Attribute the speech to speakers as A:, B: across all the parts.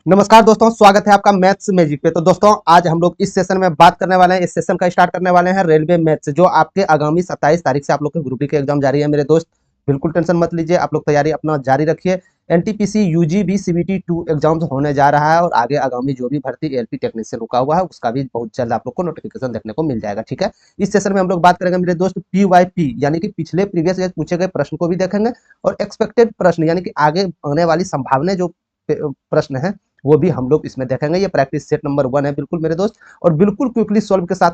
A: नमस्कार दोस्तों, स्वागत है आपका मैथ्स मैजिक पे। तो दोस्तों आज हम लोग इस सेशन में बात करने वाले हैं, इस सेशन का स्टार्ट करने वाले हैं रेलवे मैथ्स, जो आपके आगामी 27 तारीख से आप लोग के ग्रुप डी के एग्जाम जारी है। मेरे दोस्त बिल्कुल टेंशन मत लीजिए, आप लोग तैयारी अपना जारी रखिए। एनटीपीसी यूजी भी सीबीटी 2 एग्जाम होने जा रहा है और आगे आगामी जो भी भर्ती एलपी टेक्नीशियन रुका हुआ है उसका भी बहुत जल्द आप लोग को नोटिफिकेशन देखने को मिल जाएगा। ठीक है, इस सेशन में हम लोग बात करेंगे मेरे दोस्त पीवाईपी यानी कि पिछले प्रीवियस ईयर पूछे गए प्रश्न को भी देखेंगे और एक्सपेक्टेड प्रश्न यानी कि आगे आने वाली संभावना जो प्रश्न है वो भी हम लोग इसमें देखेंगे। ये प्रैक्टिस सेट नंबर 1 है बिल्कुल मेरे दोस्त, और बिल्कुल क्विकली सॉल्व के साथ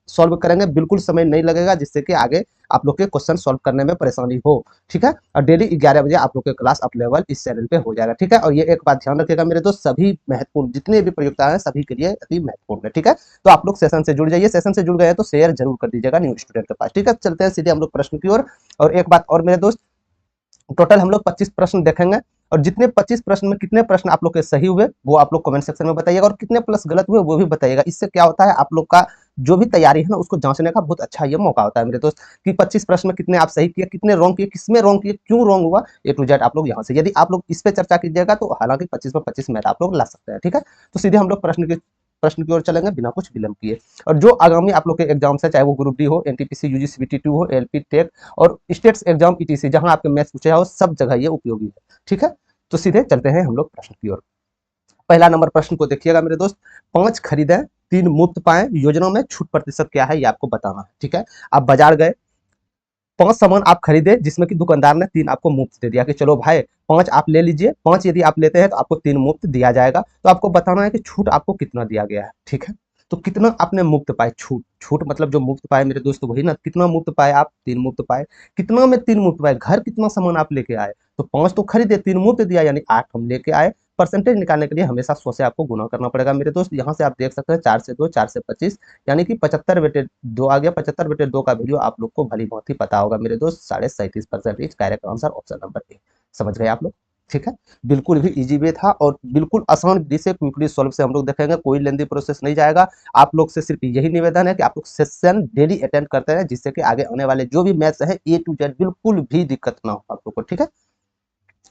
A: सॉल्व करेंगे, बिल्कुल समय नहीं लगेगा जिससे कि आगे आप लोग के क्वेश्चन सॉल्व करने में परेशानी हो। ठीक है, और डेली 11 बजे आप लोग के क्लास अवेलेबल इस चैनल पे हो जाएगा। ठीक है, और ये एक बात ध्यान रखिएगा मेरे दोस्त, सभी महत्वपूर्ण जितने भी प्रयोगता है सभी के लिए अति महत्वपूर्ण है। ठीक है, तो आप लोग सेशन से जुड़ जाइए, सेशन से जुड़ गए तो शेयर जरूर कर दीजिएगा न्यू स्टूडेंट के पास। ठीक है, चलते हैं सीधे हम लोग प्रश्न की ओर। और एक बात और मेरे दोस्त, टोटल हम लोग 25 प्रश्न देखेंगे और जितने 25 प्रश्न में कितने प्रश्न आप लोग के सही हुए वो आप लोग कमेंट सेक्शन में बताइएगा और कितने प्लस गलत हुए वो भी बताइएगा। इससे क्या होता है, आप लोग का जो भी तैयारी है ना उसको जांचने का बहुत अच्छा ये मौका होता है मेरे दोस्त, कि 25 प्रश्न में कितने आप सही किए, कितने रॉन्ग किए, किसमें रॉन्ग किए, क्यों रॉन्ग हुआ, ए टू जेड आप लोग यहाँ से यदि आप लोग इस पे चर्चा कीजिएगा तो हालांकि 25 में 25 मैथ आप लोग ला सकते हैं। ठीक है, तो सीधे हम लोग प्रश्न की ओर चलेंगे बिना कुछ विलंब किए। और जो आगामी आप लोग के एग्जाम्स है, चाहे वो ग्रुप डी हो, एनटीपीसी यूजी सीबीटी 2 हो, एलपी टेक और स्टेट्स एग्जाम ईटीसी, जहां आपके मैथ्स पूछे हो सब जगह ये उपयोगी है। ठीक है, तो सीधे चलते हैं हम लोग प्रश्न की ओर। पहला नंबर प्रश्न को देखिएगा मेरे दोस्त, 5 खरीदें 3 मुफ्त पाए योजना में छूट प्रतिशत क्या है ये आपको बताना है। ठीक है, आप बाजार गए, 5 सामान आप खरीदे जिसमें कि दुकानदार ने 3 आपको मुफ्त दे दिया कि चलो भाई 5 आप ले लीजिए, 5 यदि आप लेते हैं तो आपको 3 मुफ्त दिया जाएगा। तो आपको बताना है कि छूट आपको कितना दिया गया है। ठीक है, तो कितना आपने मुफ्त पाए, छूट छूट मतलब जो मुफ्त पाए मेरे दोस्त वही ना, कितना मुफ्त पाए आप, 3 मुफ्त पाए। कितना में 3 मुफ्त पाए, घर कितना सामान आप लेके आए, तो 5 तो खरीदे 3 मुफ्त दिया यानी 8 हम लेके आए। परसेंटेज निकालने के लिए हमेशा 100 से आपको गुना करना पड़ेगा मेरे दोस्त। यहाँ से आप देख सकते हैं 4 से 2 4 से 25 यानी कि 75/2 आ गया। 75/2 का वैल्यू आप लोग को भली बहुत ही पता होगा मेरे दोस्त, 37.37%। Correct answer option number A. समझ गए आप लोग। ठीक है, बिल्कुल भी इजी वे था और बिल्कुल आसान विधि से क्विकली सॉल्व से हम लोग देखेंगे, कोई लेंदी प्रोसेस नहीं जाएगा। आप लोग से सिर्फ यही निवेदन है कि आप लोग सेशन डेली अटेंड करते हैं जिससे कि आगे आने वाले जो भी मैथ्स है ए टू जेड बिल्कुल भी दिक्कत ना हो आप लोग को। ठीक है,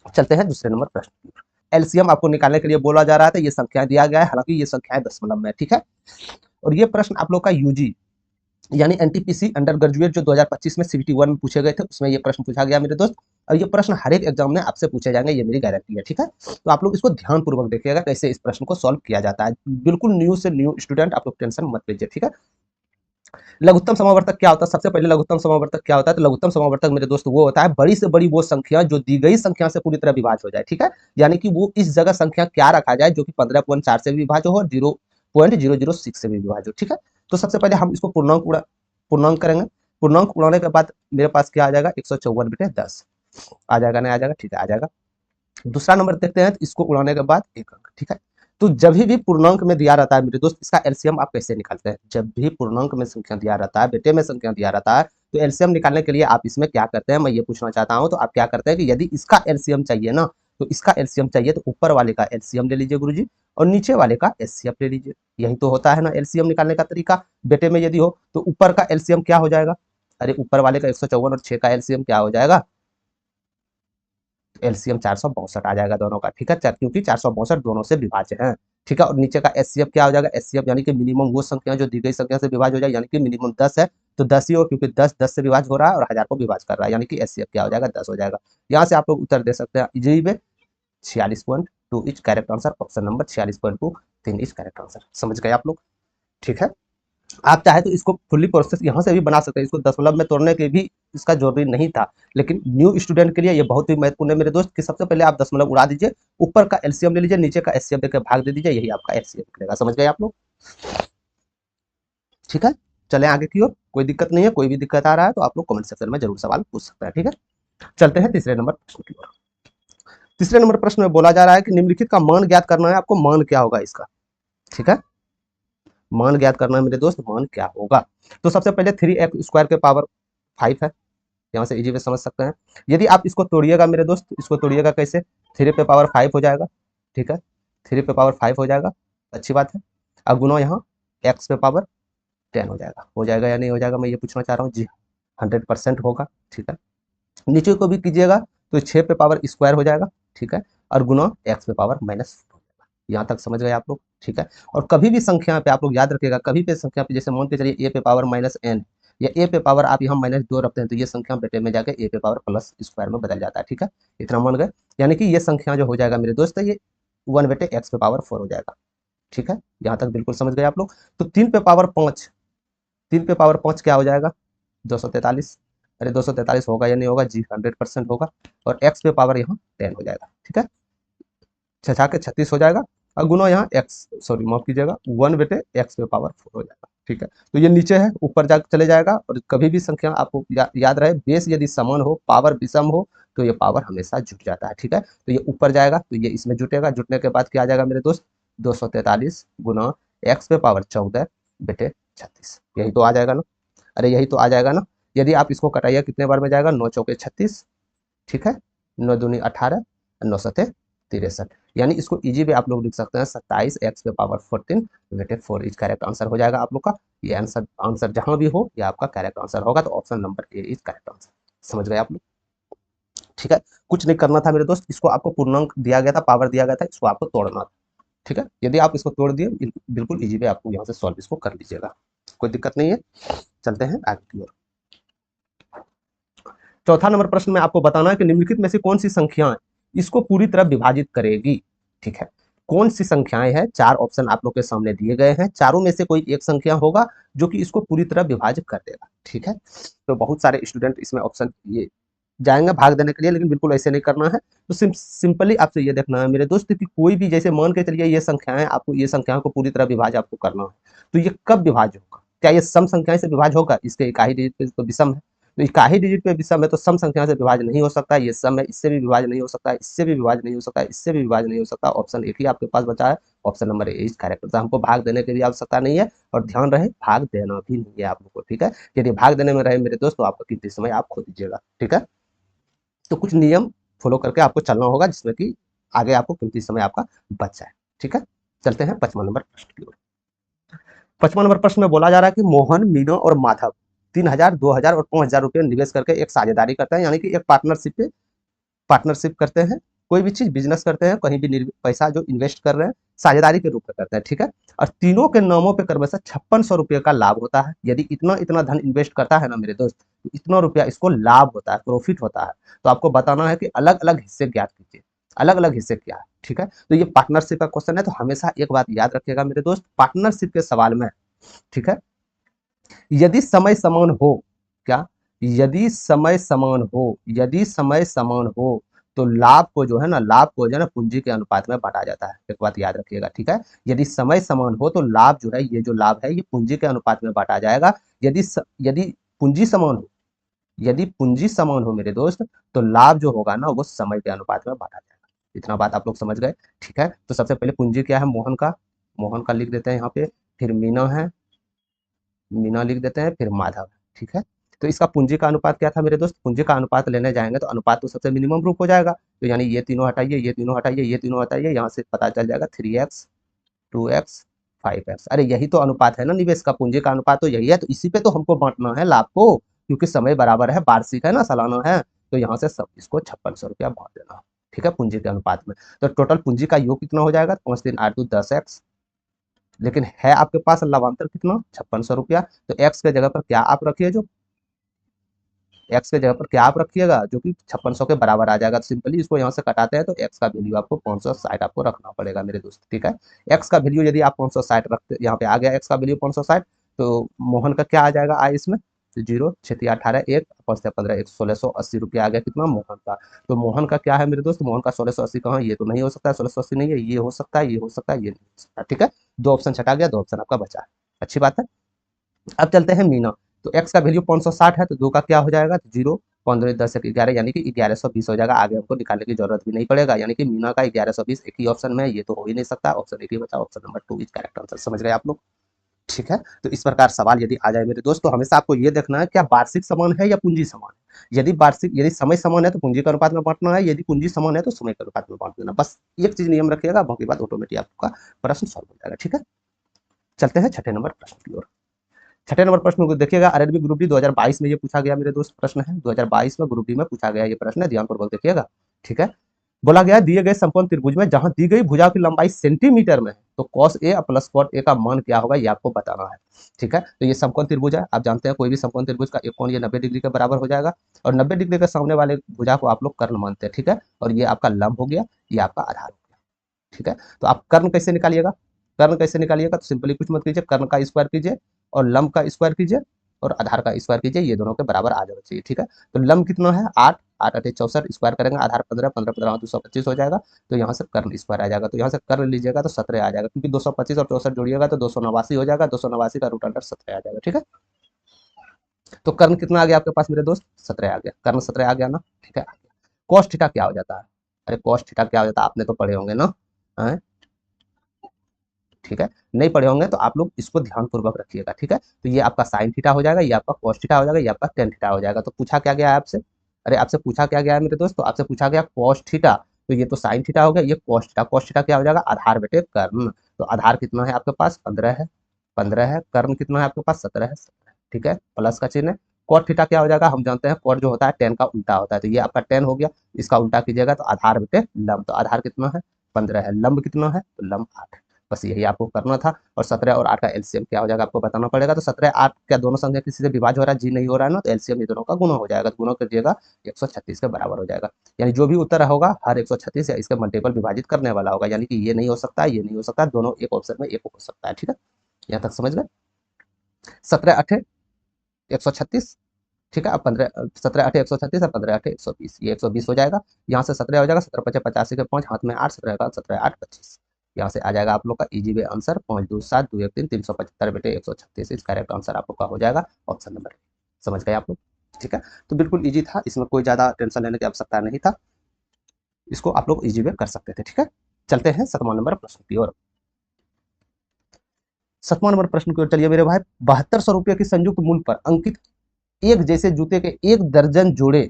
A: चलते हैं दूसरे नंबर प्रश्न की ओर। एलसीएम आपको निकालने के लिए बोला जा रहा था, ये संख्या दिया गया है, हालांकि ये संख्याएं दशमलव में। ठीक है, और ये प्रश्न आप लोग का यूजी यानी एनटीपीसी अंडर ग्रेजुएट जो 2025 में सीबीटी 1 में पूछे गए थे उसमें ये प्रश्न पूछा गया मेरे दोस्त, और ये प्रश्न हर एक एग्जाम में आपसे पूछे जाएंगे, ये मेरी गारंटी है। ठीक है, तो आप लोग इसको ध्यानपूर्वक देखिएगा कैसे इस प्रश्न को सॉल्व किया जाता है। बिल्कुल न्यू से न्यू स्टूडेंट आप लोग टेंशन मत लीजिए। ठीक है, लघुत्तम समावर्तक क्या होता है, सबसे पहले लघुत्तम समावर्तक क्या होता है, तो लघुत्तम समावर्तक मेरे दोस्त वो होता है बड़ी से बड़ी वो संख्या जो दी गई संख्या से पूरी तरह विभाज्य हो जाए। ठीक है, यानी कि वो इस जगह संख्या क्या रखा जाए जो कि 15.4 से भी विभाज्य हो और 0.006 से भी विभाज्य हो। ठीक है, तो सबसे पहले हम इसको पूर्णांक करेंगे। पूर्णांक उड़ाने के बाद मेरे पास क्या आ जाएगा, 154/10 आ जाएगा, नहीं आ जाएगा, ठीक है आ जाएगा। दूसरा नंबर देखते हैं, तो इसको उड़ाने के बाद 1 अंक। ठीक है, तो जब भी पूर्णांक में दिया रहता है मेरे दोस्त, इसका एलसीएम आप कैसे निकालते हैं, जब भी पूर्णांक में संख्या दिया रहता है, बेटे में संख्या दिया रहता है, तो एलसीएम निकालने के लिए आप इसमें क्या करते हैं मैं ये पूछना चाहता हूं। तो आप क्या करते हैं कि यदि इसका एलसीएम चाहिए ना, तो इसका एलसीएम चाहिए तो ऊपर वाले का एलसीएम ले लीजिए गुरुजी और नीचे वाले का एचसीएफ ले लीजिए। यही तो होता है ना एलसीएम निकालने का तरीका। बेटे में यदि हो तो ऊपर का एलसीएम क्या हो जाएगा, अरे ऊपर वाले का 154 और 6 का एलसीएम क्या हो जाएगा, एलसीएम 462 आ जाएगा दोनों का। ठीक है, क्योंकि 462 दोनों से विभाज्य है। ठीक है, और नीचे का एचसीएफ क्या हो जाएगा, एचसीएफ यानी कि मिनिमम वो संख्या जो दी गई संख्या से विभाज्य हो जाए, यानी कि मिनिमम 10 है तो 10 ही हो, क्योंकि 10 10 से विभाज्य हो रहा है और 1000 को विभाज्य कर रहा है, यानी कि एचसीएफ क्या हो जाएगा, 10 हो जाएगा। यहाँ से आप लोग उत्तर दे सकते हैं इजी में 46.2 is correct answer, option number 46.2 3 is correct answer. समझ गए आप लोग। ठीक है, आप चाहे तो इसको फुल्ली प्रोसेस यहाँ से भी बना सकते हैं, इसको दशमलव में तोड़ने के भी इसका जरूरी नहीं था, लेकिन न्यू स्टूडेंट के लिए ये बहुत ही महत्वपूर्ण है मेरे दोस्त कि सबसे पहले आप दशमलव उड़ा दीजिए, ऊपर का एलसीएम ले लीजिए, नीचे का एचसीएफ देकर भाग दे दीजिए, यही आपका एचसीएफ निकलेगा। समझ गए आप लोग। ठीक है, चले आगे की ओर। कोई दिक्कत नहीं है, कोई भी दिक्कत आ रहा है तो आप लोग कमेंट सेक्शन में जरूर सवाल पूछ सकते हैं। ठीक है, चलते हैं तीसरे नंबर प्रश्न की ओर। तीसरे नंबर प्रश्न में बोला जा रहा है कि निम्नलिखित का मान ज्ञात करना है, आपको मान क्या होगा इसका। ठीक है, मान ज्ञात करना है मेरे दोस्त, मान क्या होगा। तो सबसे पहले 3x² के पावर 5 है, यहाँ से इजी वे समझ सकते हैं। यदि आप इसको तोड़िएगा मेरे दोस्त, इसको तोड़िएगा कैसे, 3 पे पावर 5 हो जाएगा। ठीक है, 3 पे पावर 5 हो जाएगा, अच्छी बात है। अब गुना यहाँ x पे पावर 10 हो जाएगा या नहीं हो जाएगा, मैं ये पूछना चाह रहा हूँ जी। 100% होगा। ठीक है, नीचे को भी कीजिएगा तो 6 पे पावर स्क्वायर हो जाएगा। ठीक है, और गुना x पे पावर -4 हो जाएगा। यहाँ तक समझ गए आप लोग, ठीक है। और कभी भी संख्या पे आप लोग याद रखिएगा, कभी भी संख्या पे जैसे मान के चलिए ए पे पावर माइनस एन या ए पे पावर आप यहाँ -2 रखते हैं तो ये संख्या बेटे में जाकर ए पे पावर प्लस स्क्वायर में बदल जाता है, ठीक है। इतना मान गए, यानी कि ये संख्या जो हो जाएगा मेरे दोस्त ये 1 बेटे एक्स पे पावर 4 हो जाएगा, ठीक है। यहाँ तक बिल्कुल समझ गए आप लोग। तो 3 पे पावर 5, 3 पे पावर 5 क्या हो जाएगा 243। अरे 243 होगा या नहीं होगा जी, 100% होगा। और एक्स पे पावर यहाँ 10 हो जाएगा, ठीक है। छछा के 36 हो जाएगा और गुना यहाँ एक्स, सॉरी माफ कीजिएगा 1 बेटे एक्स पे पावर 4 हो जाएगा, ठीक है। तो ये नीचे है, ऊपर जा चले जाएगा। और कभी भी संख्या आपको याद रहे, बेस यदि समान हो, पावर विषम हो, तो ये पावर हमेशा जुट जाता है, ठीक है। तो ये ऊपर जाएगा तो ये इसमें जुटेगा, जुटने के बाद क्या आ जाएगा मेरे दोस्त 243 गुना एक्स पे पावर 14 बेटे 36, यही तो आ जाएगा ना। अरे यही तो आ जाएगा ना। यदि आप इसको कटाइए कितने बार में जाएगा 9 चौके 36, ठीक है। 9 दूनी 18, 9 सते 63, यानी इसको इजी वे आप लोग लिख सकते हैं 27 एक्स पे पावर 14 बेटे 4 इज करेक्ट आंसर हो जाएगा आप लोग का। ये आंसर आंसर जहां भी हो ये आपका करेक्ट आंसर होगा, तो option number A is correct answer. समझ गए आप लोग, ठीक है। कुछ नहीं करना था मेरे दोस्त, इसको आपको पूर्णांक दिया गया था, पावर दिया गया था, इसको आपको तोड़ना था, ठीक है। यदि आप इसको तोड़ दिए बिल्कुल इजी वे आपको यहाँ से सॉल्व इसको कर लीजिएगा, कोई दिक्कत नहीं है। चलते हैं आगे की ओर। चौथा नंबर प्रश्न में आपको बताना है कि निम्नलिखित में से कौन सी संख्याएं इसको पूरी तरह विभाजित करेगी, ठीक है। कौन सी संख्याएं हैं, 4 ऑप्शन आप लोग के सामने दिए गए हैं, चारों में से कोई एक संख्या होगा जो कि इसको पूरी तरह विभाजित कर देगा, ठीक है। तो बहुत सारे स्टूडेंट इसमें ऑप्शन ये जाएंगे भाग देने के लिए, लेकिन बिल्कुल ऐसे नहीं करना है। तो सिंपली आपसे ये देखना है मेरे दोस्त कि कोई भी जैसे मान के चलिए ये संख्याएं, आपको ये संख्याओं को पूरी तरह विभाज्य आपको करना है, तो ये कब विभाज्य होगा, क्या ये सम संख्याएं से विभाज्य होगा, इसके इकाई डिजिट पे तो विषम है, तो इकाई डिजिट पे विषम है तो सम संख्या से विभाज्य नहीं हो सकता, ये सम है, इससे भी विभाज्य नहीं हो सकता, इससे भी विभाज्य नहीं हो सकता, इससे भी विभाज्य नहीं हो सकता। ऑप्शन एक ही आपके पास बचा है, option number A is correct. तो हमको भाग देने की भी आवश्यकता नहीं है, और ध्यान रहे भाग देना भी नहीं है आप लोग को, ठीक है। यदि भाग देने में रहे मेरे दोस्त तो आपका कीमती समय आप खो दीजिएगा, ठीक है। तो कुछ नियम फॉलो करके आपको चलना होगा जिसमें कि आगे आपको कीमती समय आपका बच जाए, ठीक है। चलते हैं 55 नंबर प्रश्न की ओर। 55 नंबर प्रश्न में बोला जा रहा है कि मोहन, मीना और माधव 3000, 2000 और 5000 रुपये निवेश करके एक साझेदारी करते हैं, यानी कि एक पार्टनरशिप करते हैं, कोई भी चीज बिजनेस करते हैं, कहीं भी पैसा जो इन्वेस्ट कर रहे हैं साझेदारी के रूप में करते हैं, ठीक है। और तीनों के नामों पे क्रमशः 5600 रुपये का लाभ होता है। यदि इतना इतना धन इन्वेस्ट करता है ना मेरे दोस्त, तो इतना रुपया इसको लाभ होता है, प्रॉफिट होता है। तो आपको बताना है कि अलग अलग हिस्से ज्ञात कीजिए, अलग अलग हिस्से क्या है, ठीक है। तो ये पार्टनरशिप का क्वेश्चन है, तो हमेशा एक बात याद रखिएगा मेरे दोस्त, पार्टनरशिप के सवाल में, ठीक है, यदि समय समान हो, क्या, यदि समय समान हो तो लाभ को जो है ना, लाभ को जो है ना पूंजी के अनुपात में बांटा जाता है, एक बात याद रखिएगा, ठीक है। यदि समय समान हो तो लाभ जो है, ये जो लाभ है ये पूंजी के अनुपात में बांटा जाएगा। यदि पूंजी समान हो, यदि पूंजी समान हो मेरे दोस्त, तो लाभ जो होगा ना वो समय के अनुपात में बांटा जाएगा। इतना बात आप लोग समझ गए, ठीक है। तो सबसे पहले पूंजी क्या है, मोहन का लिख देते हैं यहाँ पे, फिर मीना लिख देते हैं, फिर माधव, ठीक है। तो इसका पूंजी का अनुपात क्या था मेरे दोस्त, पूंजी का अनुपात लेने जाएंगे तो अनुपात तो सबसे मिनिमम रूप हो जाएगा, तो यानी ये तीनों हटाइए, ये तीनों हटाइए, ये तीनों हटाइए, यहाँ से पता चल जाएगा 3x 2x 5x। अरे यही तो अनुपात है ना निवेश का, पूंजी का अनुपात तो यही है, तो इसी पे तो हमको बांटना है लाभ को, क्योंकि समय बराबर है, वार्षिक है ना, सालाना है। तो यहाँ से सब इसको 5600 रुपया बांट देना, ठीक है, पूंजी के अनुपात में। तो टोटल पूंजी का योग कितना हो जाएगा, 5 3 8 2 10x, लेकिन है आपके पास लाभांतर कितना 5600 रुपया। तो एक्स के जगह पर क्या आप रखिए, जो एक्स के जगह पर क्या आप रखिएगा जो कि 5600 के बराबर आ जाएगा। तो सिंपली इसको यहाँ से कटाते हैं तो एक्स का वैल्यू आपको 560 आपको रखना पड़ेगा मेरे दोस्त, ठीक है। एक्स का वैल्यू यदि आप 560 रखते, यहाँ पे आ गया एक्स का वैल्यू 560, तो मोहन का क्या आ जाएगा आई इसमें, तो 0 6 18 1 5 15 1 1680 रुपया आ गया कितना मोहन का। तो मोहन का क्या है मेरे दोस्त, मोहन का 1680 कहाँ, ये तो नहीं हो सकता, 1680 नहीं है, ये हो सकता है, ये हो सकता है, ये नहीं हो सकता, ठीक है। 2 ऑप्शन छटा गया, 2 ऑप्शन आपका बचा, अच्छी बात है। अब चलते हैं मीना। तो x का वैल्यू 560 है, तो 2 का क्या हो जाएगा, तो 0 15 10 1 11, यानी कि 1120 हो जाएगा। आगे हमको निकालने की जरूरत भी नहीं पड़ेगा, यानी कि मीना का 1120 एक ही ऑप्शन में, ये तो हो ही नहीं सकता, ऑप्शन एक ही बचा, option number 2 is correct answer. समझ गए आप लोग, ठीक है। तो इस प्रकार सवाल यदि आ जाए मेरे दोस्त, तो हमेशा आपको ये देखना है क्या वार्षिक समान है या पूंजी समान है। यदि समय समान है तो पूंजी के अनुपात में बांटना है, यदि पूंजी समान है तो समय के अनुपात में बांट देना, बस एक चीज नियम रखिएगा, बाकी बात ऑटोमेटिक आपका प्रश्न सॉल्व हो जाएगा, ठीक है। चलते हैं छठे नंबर प्रश्न की ओर। छठे नंबर प्रश्न को देखिएगा, आरआरबी ग्रुप डी 2022 में ये पूछा गया मेरे दोस्त प्रश्न है, 2022 में ग्रुप डी में पूछा गया ये प्रश्न है, ध्यानपूर्वक देखिएगा, ठीक है। बोला गया दिए गए समकोण त्रिभुज में जहां दी गई भुजा की लंबाई सेंटीमीटर में है तो cos A plus cot A का मान क्या होगा ये आपको बताना है। ठीक है, तो ये समकोण त्रिभुज है, आप जानते हैं कोई भी समकोण त्रिभुज का एक कोण ये 90 डिग्री के बराबर हो जाएगा और 90 डिग्री के सामने वाले भुजा को आप लोग कर्ण मानते हैं। ठीक है, और ये आपका लंब हो गया, ये आपका आधार हो गया। ठीक है, तो आप कर्ण कैसे निकालिएगा, कर्ण कैसे निकालिएगा, तो सिंपली कुछ मत कीजिए, कर्ण का स्क्वायर कीजिए और लंब का स्क्वायर कीजिए और आधार का स्क्वायर कीजिए, ये दोनों के बराबर आ जाना चाहिए। ठीक है, तो लंब कितना है 8, 8 8 64, स्क्वायर करेंगे आधार 15, 15 15 225 हो जाएगा, तो यहाँ से कर्ण स्क्वायर आ जाएगा, तो यहाँ से कर्ण लीजिएगा तो 17 आ जाएगा, क्योंकि 225 और 64 जोड़िएगा तो 289 हो जाएगा, 289 का रूट अंडर 17 आ जाएगा। ठीक है, तो कर्ण कितना आ गया आपके पास मेरे दोस्त, 17 आ गया, कर्ण 17 आ गया ना। ठीक है, कॉस थीटा क्या हो जाता है, अरे कॉस थीटा क्या हो जाता है आपने तो पढ़े होंगे ना। ठीक है, नहीं पढ़े होंगे तो आप लोग इसको ध्यानपूर्वक रखिएगा। ठीक है, तो ये आपका साइन थीटा हो जाएगा, ये आपका कॉस थीटा हो जाएगा, ये आपका टेन थीटा हो जाएगा। तो पूछा क्या गया है आपसे, अरे आपसे पूछा क्या गया है मेरे दोस्त, तो आपसे पूछा गया कॉस थीटा, तो ये तो साइन थीटा हो गया, ये कॉस थीटा क्या हो जाएगा, आधार बटे कर्ण। तो आधार कितना है आपके पास 15 है, 15 है, कर्ण कितना है आपके पास 17 है, 17। ठीक है, प्लस का चिन्ह है। कॉट थीटा क्या हो जाएगा, हम जानते हैं कॉट जो होता है टेन का उल्टा होता है, तो ये आपका टेन हो गया, इसका उल्टा कीजिएगा तो आधार बटे लंब, तो आधार कितना है 15 है, लंब कितना है तो लंब 8 है। बस यही आपको करना था, और 17 और 8 का एलसीएम क्या हो जाएगा आपको बताना पड़ेगा। तो 17 8 क्या दोनों संख्या किसी से विभाज्य हो रहा है, जी नहीं हो रहा है ना, तो एलसीएम ये दोनों का गुना हो जाएगा, तो गुना करिएगा 136 के बराबर हो जाएगा। यानी जो भी उत्तर होगा हर 136 या इसके मल्टीपल विभाजित करने वाला होगा, यानी कि ये नहीं हो सकता, ये नहीं हो सकता, दोनों एक ऑप्शन में एक हो सकता है। ठीक है, यहाँ तक समझ गए, 17 8 136। ठीक है, अब 15 17 8 136 और 15 8 120, ये 120 हो जाएगा, यहाँ से 17 हो जाएगा, 17 5 85 के 5 हाथ में 8, 17 का 17 8 25, यहाँ से आ जाएगा आप लोग का इजी वे आंसर 5 2 7 2 1 3 375 बेटे 136, इस करेक्ट आंसर आप लोग का हो जाएगा ऑप्शन नंबर। समझ गए आप लोग। ठीक है, तो बिल्कुल इजी था, इसमें कोई ज्यादा टेंशन लेने की आवश्यकता नहीं था, इसको आप लोग इजी वे कर सकते थे। ठीक है, चलते हैं 7वां नंबर प्रश्न की ओर। 7वां नंबर प्रश्न की ओर चलिए मेरे भाई, 7200 रुपये की संयुक्त मूल्य पर अंकित एक जैसे जूते के एक दर्जन जोड़े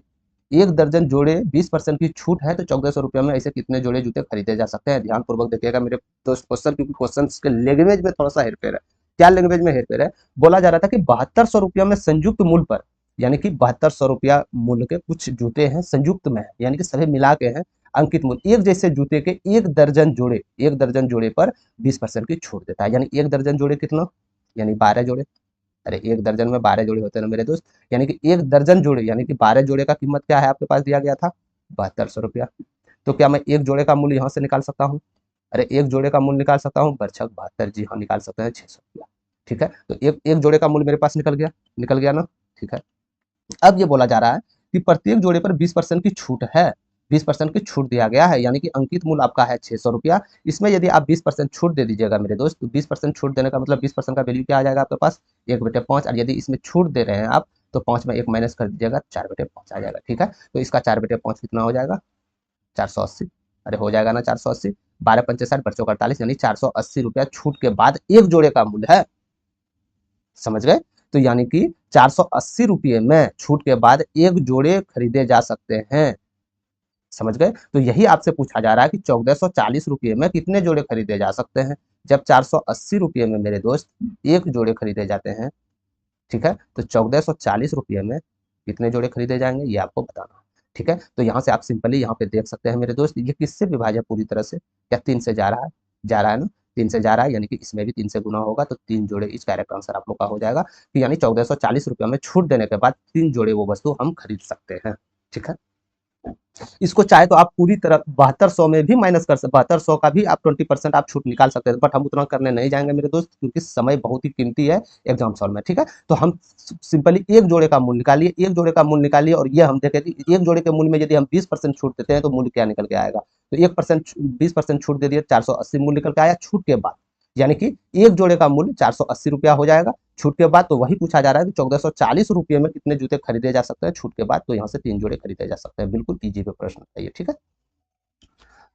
A: 20% की छूट है तो 1400 रुपये में ऐसे कितने जोड़े जूते खरीदे जा सकते हैं। ध्यान पूर्वक देखिएगा मेरे दोस्त क्वेश्चन, क्योंकि क्वेश्चन के लैंग्वेज में थोड़ा सा हेरफेर है। क्या लैंग्वेज में हेरफेर है, बोला जा रहा था कि 7200 रुपया में संयुक्त मूल्य पर, यानी कि 7200 रुपया मूल्य के कुछ जूते हैं संयुक्त में है, यानी कि सभी मिला के हैं, अंकित मूल्य एक जैसे जूते के एक दर्जन जोड़े पर 20% की छूट देता है, यानी एक दर्जन जोड़े कितना, यानी 12 जोड़े। अरे एक दर्जन में 12 जोड़े होते हैं ना मेरे दोस्त, यानी कि एक दर्जन जोड़े यानी कि 12 जोड़े का कीमत क्या है आपके पास दिया गया था 7200 रुपया। तो क्या मैं एक जोड़े का मूल्य यहाँ से निकाल सकता हूँ, अरे एक जोड़े का मूल्य निकाल सकता हूँ बरछक 72, जी हाँ निकाल सकते हैं 600 रुपया। ठीक है, तो एक एक जोड़े का मूल्य मेरे पास निकल गया ना। ठीक है, अब ये बोला जा रहा है कि प्रत्येक जोड़े पर 20% की छूट है, 20% की छूट दिया गया है, यानी कि अंकित मूल्य आपका है 600 रुपया। इसमें यदि आप 20% छूट दे दीजिएगा मेरे दोस्त, तो 20% छूट देने का मतलब 20% का वैल्यू क्या आ जाएगा आपके पास 1/5, और यदि इसमें छूट दे रहे हैं आप तो 5 में 1 माइनस कर दीजिएगा 4/5 आ जाएगा। ठीक है, तो इसका 4/5 कितना हो जाएगा 480, अरे हो जाएगा ना 480, 12 पंचे 60 बच्चों का 48, यानी 480 रुपया छूट के बाद एक जोड़े का मूल्य है। समझ गए, तो यानी कि 480 रुपये में छूट के बाद एक जोड़े खरीदे जा सकते हैं। समझ गए, तो यही आपसे पूछा जा रहा है कि 1440 रुपये में कितने जोड़े खरीदे जा सकते हैं। जब 480 रुपये में मेरे दोस्त एक जोड़े खरीदे जाते हैं, ठीक है, तो 1440 रुपये में कितने जोड़े खरीदे जाएंगे ये आपको बताना है। ठीक है, तो यहाँ से आप सिंपली यहाँ पे देख सकते हैं मेरे दोस्त, ये किससे विभाज्य पूरी तरह से, क्या 3 से जा रहा है ना, 3 से जा रहा है, यानी कि इसमें भी 3 से गुना होगा, तो 3 जोड़े इस करेक्ट आंसर आप लोग का हो जाएगा कि यानी 1440 रुपये में छूट देने के बाद 3 जोड़े वो वस्तु हम खरीद सकते हैं। ठीक है, इसको चाहे तो आप पूरी तरह 7200 में भी माइनस कर सकते, 7200 का भी आप 20% आप छूट निकाल सकते हैं, बट हम उतना करने नहीं जाएंगे मेरे दोस्त, क्योंकि समय बहुत ही कीमती है एग्जाम सॉल्व में। ठीक है, तो हम सिंपली एक जोड़े का मूल्य निकालिए, एक जोड़े का मूल्य निकालिए, और ये हम देखें कि एक जोड़े के मूल्य में यदि हम 20% छूट देते हैं तो मूल्य क्या निकल के आएगा, तो 1% 20% छूट दे दिए 480 मूल्य निकल के आया छूट के बाद, यानी कि एक जोड़े का मूल्य 480 रुपया हो जाएगा छूट के बाद। तो वही पूछा जा रहा है कि 1440 रुपये में कितने जूते खरीदे जा सकते हैं छूट के बाद, तो यहाँ से 3 जोड़े खरीदे जा सकते हैं। बिल्कुल इजी पे प्रश्न है ये। ठीक है,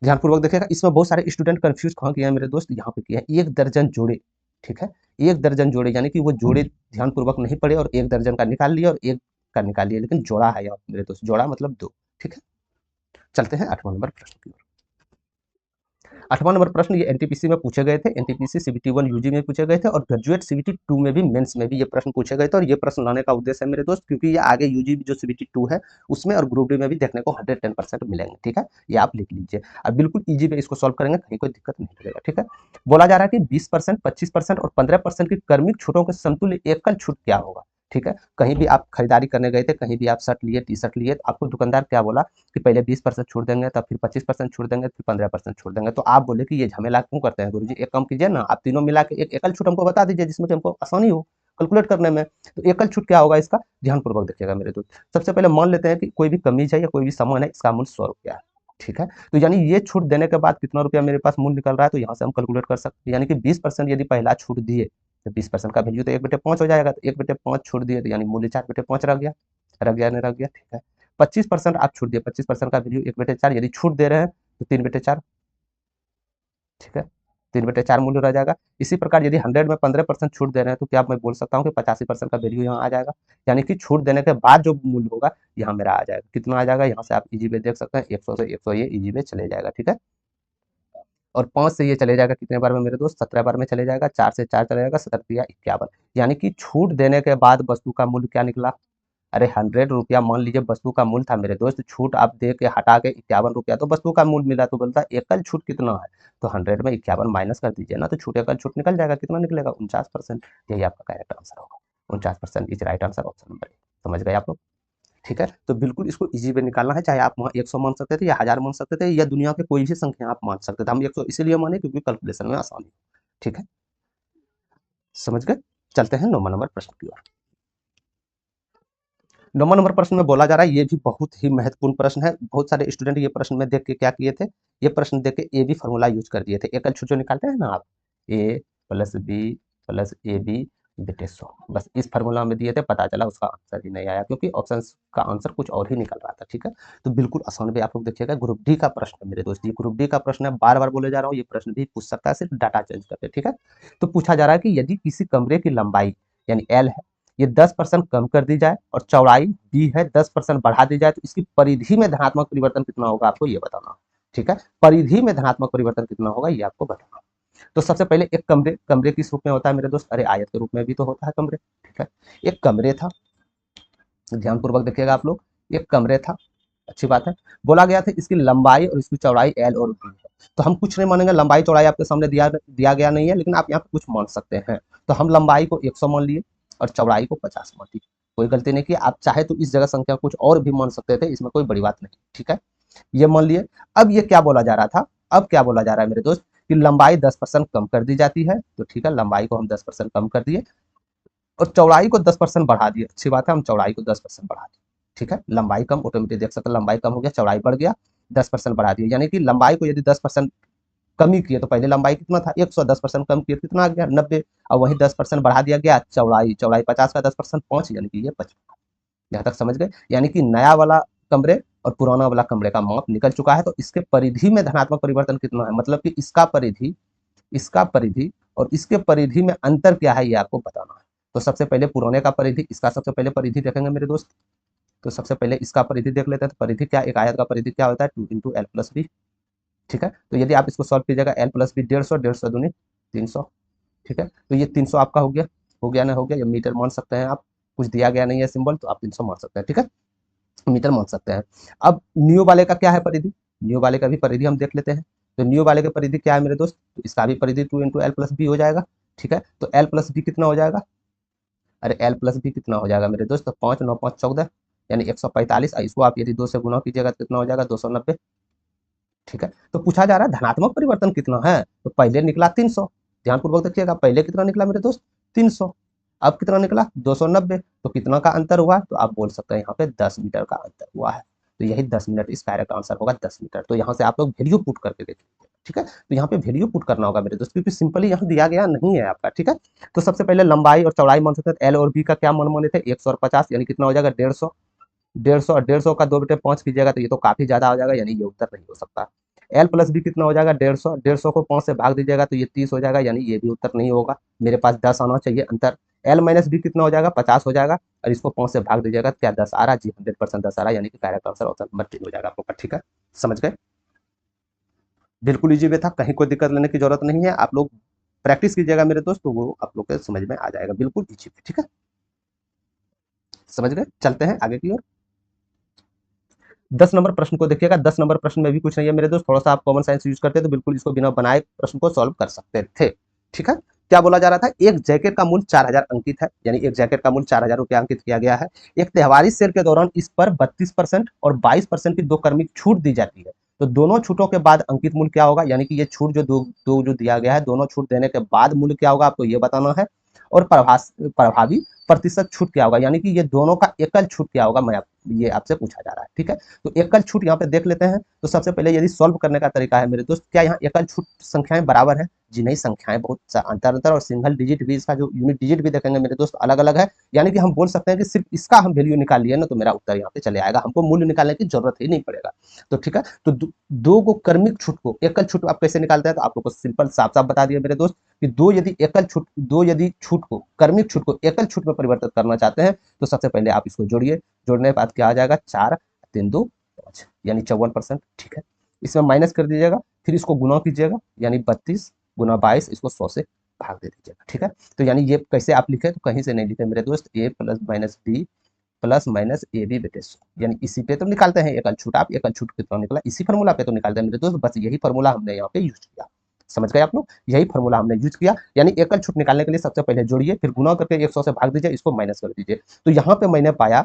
A: ध्यानपूर्वक देखिएगा, इसमें बहुत सारे स्टूडेंट कंफ्यूज कहाँ किया है मेरे दोस्त, यहाँ पे किया है एक दर्जन जोड़े। ठीक है, एक दर्जन जोड़े यानी कि वो जोड़े ध्यानपूर्वक नहीं पढ़े और एक दर्जन का निकाल लिया और एक का निकाल लिया, लेकिन जोड़ा है यहाँ मेरे दोस्त, जोड़ा मतलब 2। ठीक है, चलते हैं 8वां नंबर प्रश्न की ओर। 8वां नंबर प्रश्न ये एनटीपीसी में पूछे गए थे, एनटीपीसी सीबीटी 1 यूजी में पूछे गए थे और ग्रेजुएट सीबीटी 2 में भी, मेंस में भी ये प्रश्न पूछे गए थे। और ये प्रश्न लाने का उद्देश्य है मेरे दोस्त, क्योंकि ये आगे यूजी जो सीबीटी 2 है उसमें और ग्रुप डी में भी देखने को 110% मिलेंगे। ठीक है, ये आप लिख लीजिए। अब बिल्कुल ईजी पे इसको सॉल्व करेंगे, कहीं कोई दिक्कत नहीं लगेगा। ठीक है, बोला जा रहा है कि 20%, 25% और 15% की क्रमिक छूटों के समतुल्य एकल छूट क्या होगा। ठीक है, कहीं भी आप खरीदारी करने गए थे, कहीं भी आप शर्ट लिए, टी शर्ट लिए, तो आपको दुकानदार क्या बोला कि पहले 20% छूट देंगे, तब फिर 25% छूट देंगे, फिर 15% छूट देंगे। तो आप बोले कि ये झमेला क्यों करते हैं गुरुजी, एक काम कीजिए ना, आप तीनों मिला के एक एकल छूट हमको बता दीजिए, जिसमें कि हमको आसानी हो कैलकुलेट करने में। तो एकल छूट क्या होगा इसका, ध्यानपूर्वक देखिएगा मेरे दोस्त। सबसे पहले मान लेते हैं कि कोई भी कमीज है या कोई भी सामान है, इसका मूल्य 100 रुपया है। ठीक है, तो यानी ये छूट देने के बाद कितना रुपया मेरे पास मूल्य निकल रहा है, तो यहाँ से हम कैलकुलेट कर सकते हैं। यानी कि 20% यदि पहला छूट दिए तो 20% का वैल्यू तो 1/5 हो जाएगा, तो 1/5 छूट दिए तो यानी मूल्य 4/5 रह गया, रह गया नहीं रह गया। ठीक है, 25% आप छूट दिए, 25% का वैल्यू 1/4, यदि छूट दे रहे हैं तो 3/4। ठीक है, 3/4 मूल्य रह जाएगा। इसी प्रकार यदि 100 में 15% छूट दे रहे हैं तो क्या मैं बोल सकता हूँ कि 85% का वैल्यू यहाँ आ जाएगा। यानी कि छूट देने के बाद जो मूल्य होगा यहाँ मेरा आ जाएगा। कितना आ जाएगा, यहाँ से आप इजी वे देख सकते हैं, 100 से 100 ये इजी वे चले जाएगा। ठीक है, और 5 से ये चले जाएगा कितने बार में मेरे दोस्त, 17 बार में चले जाएगा। 4 से 4 चले जाएगा, 17×51। यानी कि छूट देने के बाद वस्तु का मूल्य क्या निकला, अरे 100 रुपया मान लीजिए वस्तु का मूल्य था मेरे दोस्त, छूट आप दे के हटा के 51 रुपया तो वस्तु का मूल्य मिला। तो बोलता है एकल छूट कितना है, तो 100 में 51 माइनस कर दीजिए ना, तो छूट एकल छूट निकल जाएगा। कितना निकलेगा, 49%। यही आपका करेक्ट आंसर होगा, 49% is right answer, option number A. समझ गए आप लोग। ठीक है, तो बिल्कुल इसको इजी वे निकालना है, चाहे आप वहाँ 100 मान सकते थे या 1000 मान सकते थे या दुनिया के कोई भी संख्या आप मान सकते थे। हम 100 इसीलिए माने क्योंकि कैलकुलेशन में आसानी। ठीक है, समझ गए। चलते हैं 9वां नंबर प्रश्न की ओर। 9वां नंबर प्रश्न में बोला जा रहा है, ये भी बहुत ही महत्वपूर्ण प्रश्न है। बहुत सारे स्टूडेंट ये प्रश्न में देख के क्या किए थे, ये प्रश्न देख के ए बी फॉर्मूला यूज कर दिए थे। एकल छूट जो निकालते हैं ना आप, a plus b plus a b बेटे 100, बस इस फार्मूला में दिए थे, पता चला उसका आंसर ही नहीं आया क्योंकि ऑप्शन का आंसर कुछ और ही निकल रहा था। ठीक है, तो बिल्कुल आसान भी आप लोग देखिएगा, ग्रुप डी का प्रश्न है मेरे दोस्त, ये ग्रुप डी का प्रश्न है, बार बार बोले जा रहा हूँ, ये प्रश्न भी पूछ सकता है, सिर्फ डाटा चेंज करके। ठीक है, तो पूछा जा रहा है कि यदि किसी कमरे की लंबाई यानी एल है, ये 10% कम कर दी जाए और चौड़ाई बी है 10% बढ़ा दी जाए, तो इसकी परिधि में धनात्मक परिवर्तन कितना होगा, आपको ये बताना। ठीक है, परिधि में धनात्मक परिवर्तन कितना होगा ये आपको बताना। तो सबसे पहले एक कमरे, कमरे किस रूप में होता है मेरे दोस्त, अरे आयत के रूप में भी तो होता है कमरे। ठीक है, एक कमरे था, ध्यानपूर्वक देखिएगा आप लोग, एक कमरे था, अच्छी बात है। बोला गया था इसकी लंबाई और इसकी चौड़ाई एल और बी है, तो हम कुछ नहीं मानेंगे, लंबाई चौड़ाई आपके सामने दिया दिया गया नहीं है, लेकिन आप यहाँ पे कुछ मान सकते हैं। तो हम लंबाई को 100 मान लिए और चौड़ाई को 50 मान लिए, कोई गलती नहीं की। आप चाहे तो इस जगह संख्या कुछ और भी मान सकते थे, इसमें कोई बड़ी बात नहीं। ठीक है, ये मान लिए। अब ये क्या बोला जा रहा था, अब क्या बोला जा रहा है मेरे दोस्त कि लंबाई 10% कम कर दी जाती है, तो ठीक है, लंबाई को हम 10% कम कर दिए और चौड़ाई को 10% बढ़ा दिए। अच्छी बात है, हम चौड़ाई को 10% बढ़ा दिए। ठीक है, लंबाई कम, ऑटोमेटिक देख सकते हैं लंबाई कम हो गया, चौड़ाई बढ़ गया, 10% बढ़ा दिए। यानी कि लंबाई को यदि 10% कमी किए, तो पहले लंबाई कितना था 100, 10% कम किए कितना आ गया 90, और वही 10% बढ़ा दिया गया चौड़ाई, चौड़ाई 50 का 10% 5, यानी कि ये 55। यहाँ तक समझ गए, यानी कि नया वाला कमरे और पुराना वाला कमरे का माप निकल चुका है, तो इसके परिधि में धनात्मक परिवर्तन कितना है, मतलब कि इसका परिधि और इसके परिधि में अंतर क्या है, ये आपको बताना है। तो सबसे पहले पुराने का परिधि, इसका सबसे पहले परिधि देखेंगे मेरे दोस्त। तो सबसे पहले इसका परिधि देख लेते हैं, तो परिधि क्या, एक आयत का परिधि क्या होता है, 2 × L + B। ठीक है, तो यदि आप इसको सॉल्व कीजिएगा, L + B 150, 150 दूनी 300। ठीक है, तो ये 300 आपका हो गया ना, हो गया, ये मीटर मान सकते हैं आप, कुछ दिया गया नहीं है सिंबल, तो आप 300 मान सकते हैं। ठीक है, मीटर मान सकते हैं। अब न्यू वाले का क्या है परिधि, न्यू वाले का भी परिधि हम देख लेते हैं। तो न्यू वाले का परिधि क्या है मेरे दोस्त, तो इसका भी परिधि 2 × L + B हो जाएगा। ठीक है, तो L + B कितना हो जाएगा, अरे L + B कितना हो जाएगा मेरे दोस्त, तो 5 9 5 14, यानी 145। इसको आप यदि 2 से गुना कीजिएगा तो कितना हो जाएगा, 290। ठीक है, तो पूछा जा रहा है धनात्मक परिवर्तन कितना है, तो पहले निकला 300, ध्यानपूर्वक देखिएगा, पहले कितना निकला मेरे दोस्त 300, अब कितना निकला 290, तो कितना का अंतर हुआ, तो आप बोल सकते हैं यहाँ पे 10 मीटर का अंतर हुआ है। तो यही 10 मिनट, इस कार्य का आंसर होगा 10 मीटर। तो यहाँ से आप लोग वैल्यू पुट करके देखिए। ठीक है, तो यहाँ पे वैल्यू पुट करना होगा मेरे दोस्त, क्योंकि सिंपली यहाँ दिया गया नहीं है आपका। ठीक है, तो सबसे पहले लंबाई और चौड़ाई मान सकते हैं, एल और बी का क्या मान माने थे 100 और 50, यानी कितना हो जाएगा 150, 150 और 150 का 2/5 कीजिएगा तो ये तो काफी ज्यादा हो जाएगा, यानी ये उत्तर नहीं हो सकता। L + B कितना हो जाएगा 150, 150 को 5 से भाग दीजिएगा तो ये 30 हो जाएगा, यानी ये भी उत्तर नहीं होगा। मेरे पास 10 आना चाहिए अंतर। L - B कितना हो जाएगा 50 हो जाएगा, और इसको 5 से भाग दीजिएगा, क्या 10 आ रहा है जी, 100% 10 आ रहा है, यानी कि करेक्ट आंसर ऑप्शन नंबर 3 हो जाएगा आपका। ठीक है, समझ गए। बिल्कुल इजी वे था, कहीं कोई दिक्कत लेने की जरूरत नहीं है। आप लोग प्रैक्टिस कीजिएगा मेरे दोस्त, तो वो आप लोग के समझ में आ जाएगा, बिल्कुल इजी वे। ठीक है, समझ गए। चलते हैं आगे की ओर। 10 नंबर प्रश्न को देखिएगा। 10 नंबर प्रश्न में भी कुछ नहीं है मेरे दोस्त, थोड़ा सा आप कॉमन साइंस यूज करते तो बिल्कुल इसको बिना बनाए प्रश्न को सॉल्व कर सकते थे। ठीक है, क्या बोला जा रहा था, एक जैकेट का मूल्य 4,000 अंकित है, यानी एक जैकेट का मूल्य 4,000 रुपया अंकित किया गया है। एक त्योहारी सेल के दौरान इस पर 32% और 22% की दो क्रमिक छूट दी जाती है। तो दोनों छूटों के बाद अंकित मूल्य क्या होगा, यानी कि ये छूट जो दो दो जो दिया गया है, दोनों छूट देने के बाद मूल्य क्या होगा आपको ये बताना है। और प्रभावी प्रतिशत छूट क्या होगा, यानी कि ये दोनों का एकल छूट क्या होगा, ये आपसे पूछा जा रहा है। ठीक है, तो एकल छूट यहाँ पे देख लेते हैं। तो सबसे पहले यदि सॉल्व करने का तरीका है मेरे दोस्त, क्या यहाँ एकल छूट संख्याएं बराबर है? जी नहीं, संख्याएं बहुत अंतर और सिंगल डिजिट भी, इसका जो यूनिट डिजिट भी देखेंगे मेरे दोस्त अलग अलग है। यानी कि हम बोल सकते हैं कि सिर्फ इसका हम वैल्यू निकाल लिए ना तो मेरा उत्तर यहाँ पे चले आएगा, हमको मूल्य निकालने की जरूरत ही नहीं पड़ेगा। तो ठीक है, तो दो को क्रमिक छूट को एकल छूट आप कैसे निकालते हैं, तो आप लोग को सिंपल साफ साफ बता दिया मेरे दोस्त कि दो यदि छूट को क्रमिक छूट को एकल छूट में परिवर्तित करना चाहते हैं तो सबसे पहले आप इसको जोड़िए। जोड़ने के बाद क्या आ जाएगा, 4 3 2 5 यानी 54%। ठीक है, इसमें माइनस कर दीजिएगा, फिर इसको गुना कीजिएगा, यानी 32 गुना 22, इसको 100 से भाग दे दीजिएगा। ठीक है, तो यानी ये कैसे आप लिखे, तो कहीं से नहीं लिखे मेरे दोस्त, a plus minus b plus minus a b बेटे 100, यानी इसी पे तो निकालते हैं एकल छूट। आप एकल छूट कितना निकला इसी फॉर्मूला पे तो निकालते हैं मेरे दोस्त, बस यही फॉर्मूला हमने यहाँ पे यूज किया। समझ गए आप लोग, यही फॉर्मूला हमने यूज किया। यानी एकल छूट निकालने के लिए सबसे पहले जोड़िए, फिर गुना करके 100 से भाग दीजिए, इसको माइनस कर दीजिए। तो यहाँ पे मैंने पाया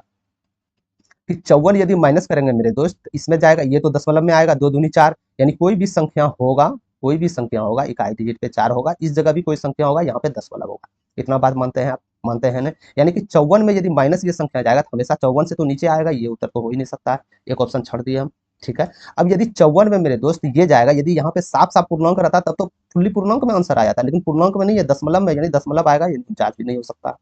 A: कि 54 यदि माइनस करेंगे मेरे दोस्त, इसमें जाएगा, ये तो दशमलव में आएगा, 2 दूनी 4, यानी कोई भी संख्या होगा, कोई भी संख्या होगा इकाई डिजिट पे 4 होगा, इस जगह भी कोई संख्या होगा, यहाँ पे दशमलव होगा। इतना बात मानते हैं आप, मानते हैं ना? यानी कि 54 में यदि माइनस ये संख्या जाएगा तो हमेशा 54 से तो नीचे आएगा, ये उत्तर तो हो ही नहीं सकता है, एक ऑप्शन छोड़ दिए हम। ठीक है, अब यदि 54 में मेरे दोस्त ये जाएगा, यदि यहाँ पे साफ साफ पूर्णांक रहता तब तो फुल्ली पूर्णांक में आंसर आ जाता, लेकिन पूर्णांक में नहीं है, दशमलव में, यानी दशमलव आएगा, ये जांच भी नहीं हो सकता।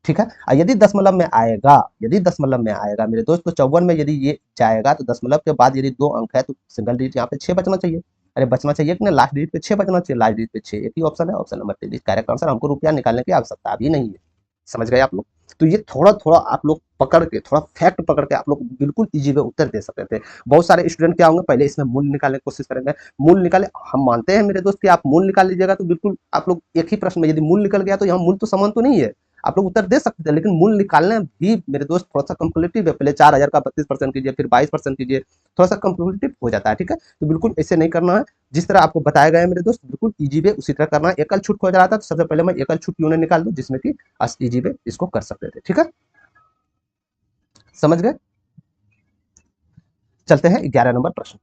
A: ठीक है, यदि दशमलव में आएगा, यदि दशमलव में आएगा मेरे दोस्त, तो 54 में यदि ये जाएगा तो दशमलव के बाद यदि 2 अंक है तो सिंगल डिजिट यहाँ पे 6 बचना चाहिए। अरे बचना चाहिए कि ना, लास्ट डिजिट पे 6 बचना चाहिए, लास्ट डिजिट पे 6, एक ही ऑप्शन है, ऑप्शन नंबर 3 करेक्ट आंसर। हमको रुपया निकालने की आवश्यकता अभी नहीं है। समझ गए आप लोग? तो ये थोड़ा थोड़ा आप लोग पकड़ के, थोड़ा फैक्ट पकड़ के आप लोग बिल्कुल इजी वे उत्तर दे सकते थे। बहुत सारे स्टूडेंट क्या होंगे, पहले इसमें मूल्य निकालने की कोशिश करेंगे, मूल्य निकाले, हम मानते हैं मेरे दोस्त कि आप मूल्य निकाल लीजिएगा तो बिल्कुल आप लोग एक ही प्रश्न में यदि मूल्य निकल गया तो यहाँ मूल्य तो समान तो नहीं है, आप लोग उत्तर दे सकते थे, लेकिन मूल्य निकालने भी मेरे दोस्त थोड़ा सा कम्पलिटिव है। पहले 4,000 का 32% कीजिए, फिर 22% कीजिए, थोड़ा सा कम्पलिटिव हो जाता है। ठीक है, तो बिल्कुल ऐसे नहीं करना है, जिस तरह आपको बताया गया है मेरे दोस्त, बिल्कुल इजी वे उसी तरह करना है। एकल छूट हो जा रहा था तो सबसे पहले मैं एकल छूट क्यों नहीं निकाल दूं, जिसमें कि इजी वे इसको कर सकते थे। ठीक है, समझ गए। चलते हैं 11 नंबर प्रश्न।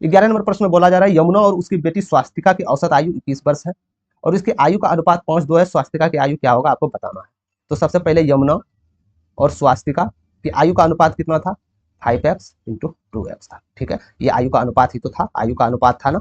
A: 11 नंबर प्रश्न में बोला जा रहा है, यमुना और उसकी बेटी स्वास्तिका की औसत आयु 21 वर्ष है और इसकी आयु का अनुपात 5:2 है, स्वास्तिका की आयु क्या होगा आपको बताना है। तो सबसे पहले यमुना और स्वास्तिका की आयु का अनुपात कितना था, 5x इंटू 2x था। ठीक है, ये आयु का अनुपात ही तो था, आयु का अनुपात था ना।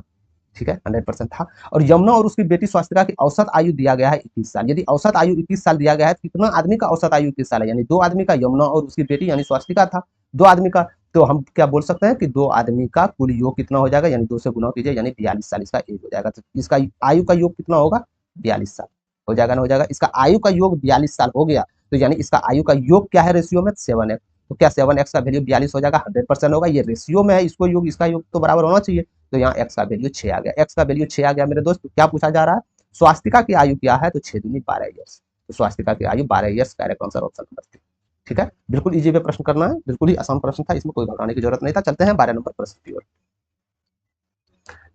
A: ठीक है, 100% था। और यमुना और उसकी बेटी स्वास्तिका की औसत आयु दिया गया है 21 साल। यदि औसत आयु 21 साल दिया गया है तो कितना आदमी का औसत आयु 21 साल है, यानी 2 आदमी का, यमुना और उसकी बेटी यानी स्वास्तिका था 2 आदमी का। तो हम क्या बोल सकते हैं कि 2 आदमी का कुल योग कितना हो जाएगा, यानी 2 से गुना कीजिए, यानी 42 साल इसका एज हो जाएगा। तो इसका आयु का योग कितना होगा, 42 साल हो जाएगा ना, हो जाएगा। इसका आयु का योग 42 साल हो गया, तो यानी इसका आयु का योग क्या है रेशियो में, 7x। तो क्या 7x का वैल्यू 42 हो जाएगा, 100% होगा। ये रेशियो में है, इसको योग इसका योग तो बराबर होना चाहिए। तो यहाँ x का वैल्यू 6 आ गया, x का वैल्यू 6 आ गया मेरे दोस्त। क्या पूछा जा रहा है, स्वास्तिका की आयु क्या है, तो 6 दूनी 12 ईयर्स। तो स्वास्तिका की आयु 12 years, correct answer option number 3। ठीक है, बिल्कुल इजी पे प्रश्न करना है, बिल्कुल ही आसान प्रश्न था, इसमें कोई घबराने की जरूरत नहीं था। चलते हैं 12 नंबर प्रश्न की ओर।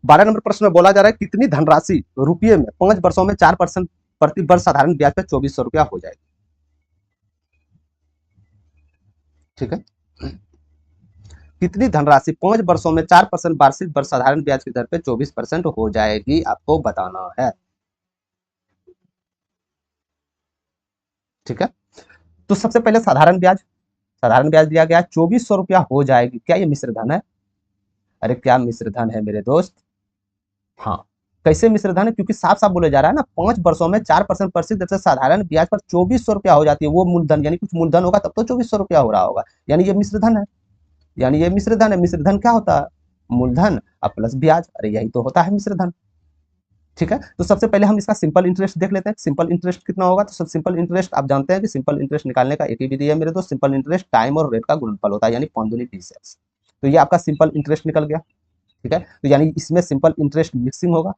A: 12 नंबर प्रश्न में बोला जा रहा है, कितनी धनराशि रुपये में 5 वर्षों में 4% प्रति वर्ष साधारण ब्याज पे 2400 रुपया हो जाएगी। ठीक है, कितनी धनराशि 5 वर्षों में 4% वार्षिक वर्ष साधारण ब्याज की दर पे 24% हो जाएगी, आपको बताना है। ठीक है, तो सबसे पहले साधारण ब्याज दिया गया 2400 रुपया हो जाएगी। क्या ये मिश्र धन है? अरे क्या मिश्र धन है मेरे दोस्त? हाँ, कैसे मिश्र धन है, क्योंकि साफ साफ बोले जा रहा है ना, 5 वर्षों में 4% प्रतिशत दर से साधारण ब्याज पर 2400 रुपया हो जाती है। वो मूलधन, यानी कुछ मूलधन होगा तब तो 2400 रुपया हो रहा होगा, यानी ये मिश्र धन है। यानी ये मिश्र धन है। मिश्र धन क्या होता है, मूलधन और प्लस ब्याज, अरे यही तो होता है मिश्र धन। ठीक है, तो सबसे पहले हम इसका सिंपल इंटरेस्ट देख लेते हैं। सिंपल इंटरेस्ट कितना होगा, तो सब सिंपल इंटरेस्ट आप जानते हैं कि सिंपल इंटरेस्ट निकालने का एक ही विधि है मेरे दोस्त, सिंपल इंटरेस्ट टाइम और रेट का गुणनफल होता है, यानी 5 दूनी 20x। तो ये आपका सिंपल इंटरेस्ट निकल गया। ठीक है। तो यानी इसमें सिंपल इंटरेस्ट मिक्सिंग होगा,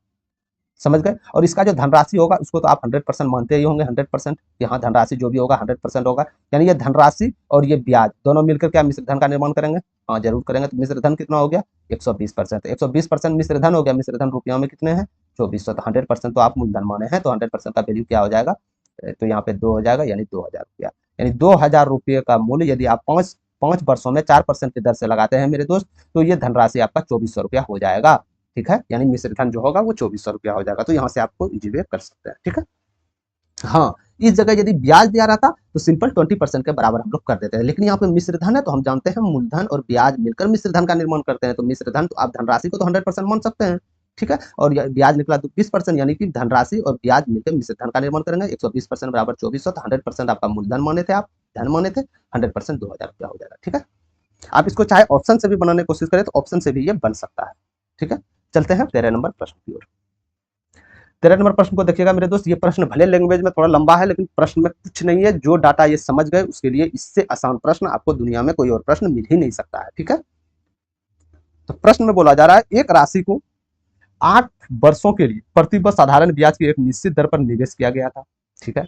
A: समझ गए। और इसका जो धनराशि होगा उसको तो आप 100% मानते ही होंगे, 100%। यहाँ धनराशि जो भी होगा 100% होगा, यानी ये धनराशि और ये ब्याज दोनों मिलकर क्या मिश्र धन का निर्माण करेंगे? हाँ जरूर करेंगे। तो मिश्र धन कितना हो गया? 120%। 120% मिश्र धन हो गया। मिश्र धन रुपयों में कितने हैं? 2400। तो 100% तो आप मूलधन माने हैं, तो 100% का वैल्यू क्या हो जाएगा? तो यहाँ पे 2 हो जाएगा, यानी 2000 रुपया। यानी 2000 रुपये का मूल्य यदि आप पांच पांच वर्षों में 4% की दर से लगाते हैं मेरे दोस्त, तो ये धनराशि आपका 2400 रुपया हो जाएगा। ठीक है, यानी मिश्र धन जो होगा वो 2400 रुपया हो जाएगा। तो यहाँ से आपको इजी वे कर सकते हैं। ठीक है। हाँ, इस जगह यदि ब्याज दिया रहता तो सिंपल 20% के बराबर हम लोग कर देते हैं, लेकिन यहाँ पे मिश्र धन है तो हम जानते हैं मूलधन और ब्याज मिलकर मिश्र धन का निर्माण करते हैं। तो मिश्र धन तो आप धनराशि को तो 100% मान सकते हैं। ठीक है, और ब्याज निकला तो 20%, यानी कि धनराशि और ब्याज मिलकर मिश्र धन का निर्माण करेंगे। 120% बराबर 2400, तो 100% आपका मूलधन माने थे, आप धन माने थे, 100% 2000 रुपया हो जाएगा। ठीक है, आप इसको चाहे ऑप्शन से भी बनाने की कोशिश करें तो ऑप्शन से भी ये बन सकता है। ठीक है, चलते हैं 13 नंबर प्रश्न की ओर। 13 नंबर प्रश्न को देखिएगा मेरे दोस्त, ये प्रश्न भले लैंग्वेज में थोड़ा लंबा है, लेकिन प्रश्न में कुछ नहीं है। जो डाटा ये समझ गए उसके लिए इससे आसान प्रश्न आपको दुनिया में कोई और प्रश्न मिल ही नहीं सकता है। ठीक है, तो प्रश्न में बोला जा रहा है एक राशि को 8 वर्षों के लिए प्रतिवर्ष साधारण ब्याज की एक निश्चित दर पर निवेश किया गया था। ठीक है,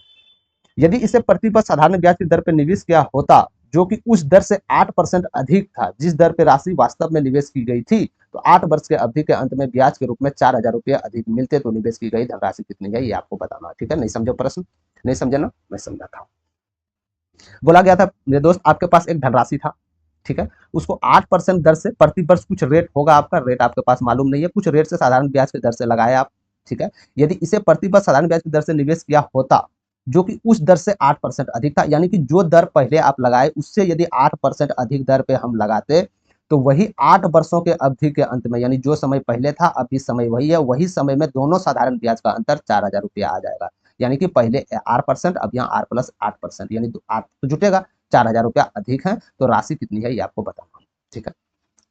A: यदि इसे प्रतिवर्ष साधारण ब्याज की दर पर निवेश किया होता जो कि उस दर से 8% अधिक था जिस दर पर राशि वास्तव में निवेश की गई थी, तो 8 वर्ष के अवधि के अंत में ब्याज के रूप में 4000 रुपये अधिक मिलते, तो निवेश की गई धनराशि कितनी है ये आपको बताना। ठीक है, नहीं समझो प्रश्न? नहीं समझे ना, मैं समझाता हूँ। बोला गया था मेरे दोस्त आपके पास एक धनराशि था, ठीक है, उसको 8% दर से प्रति वर्ष, कुछ रेट होगा, आपका रेट आपके पास मालूम नहीं है, कुछ रेट से साधारण ब्याज की दर से लगाए आप। ठीक है, यदि इसे प्रति वर्ष साधारण ब्याज की दर से निवेश किया होता जो कि उस दर से 8% अधिक था, यानी कि जो दर पहले आप लगाए उससे यदि 8% अधिक दर पे हम लगाते, तो वही 8 वर्षों के अवधि के अंत में, यानी जो समय पहले था अभी समय वही है, वही समय में दोनों साधारण ब्याज का अंतर 4000 रुपया आ जाएगा। यानी कि पहले 8%, अब यहाँ R+8%, यानी 8 तो जुटेगा, 4000 रुपया अधिक है, तो राशि कितनी है ये आपको बताना। ठीक है,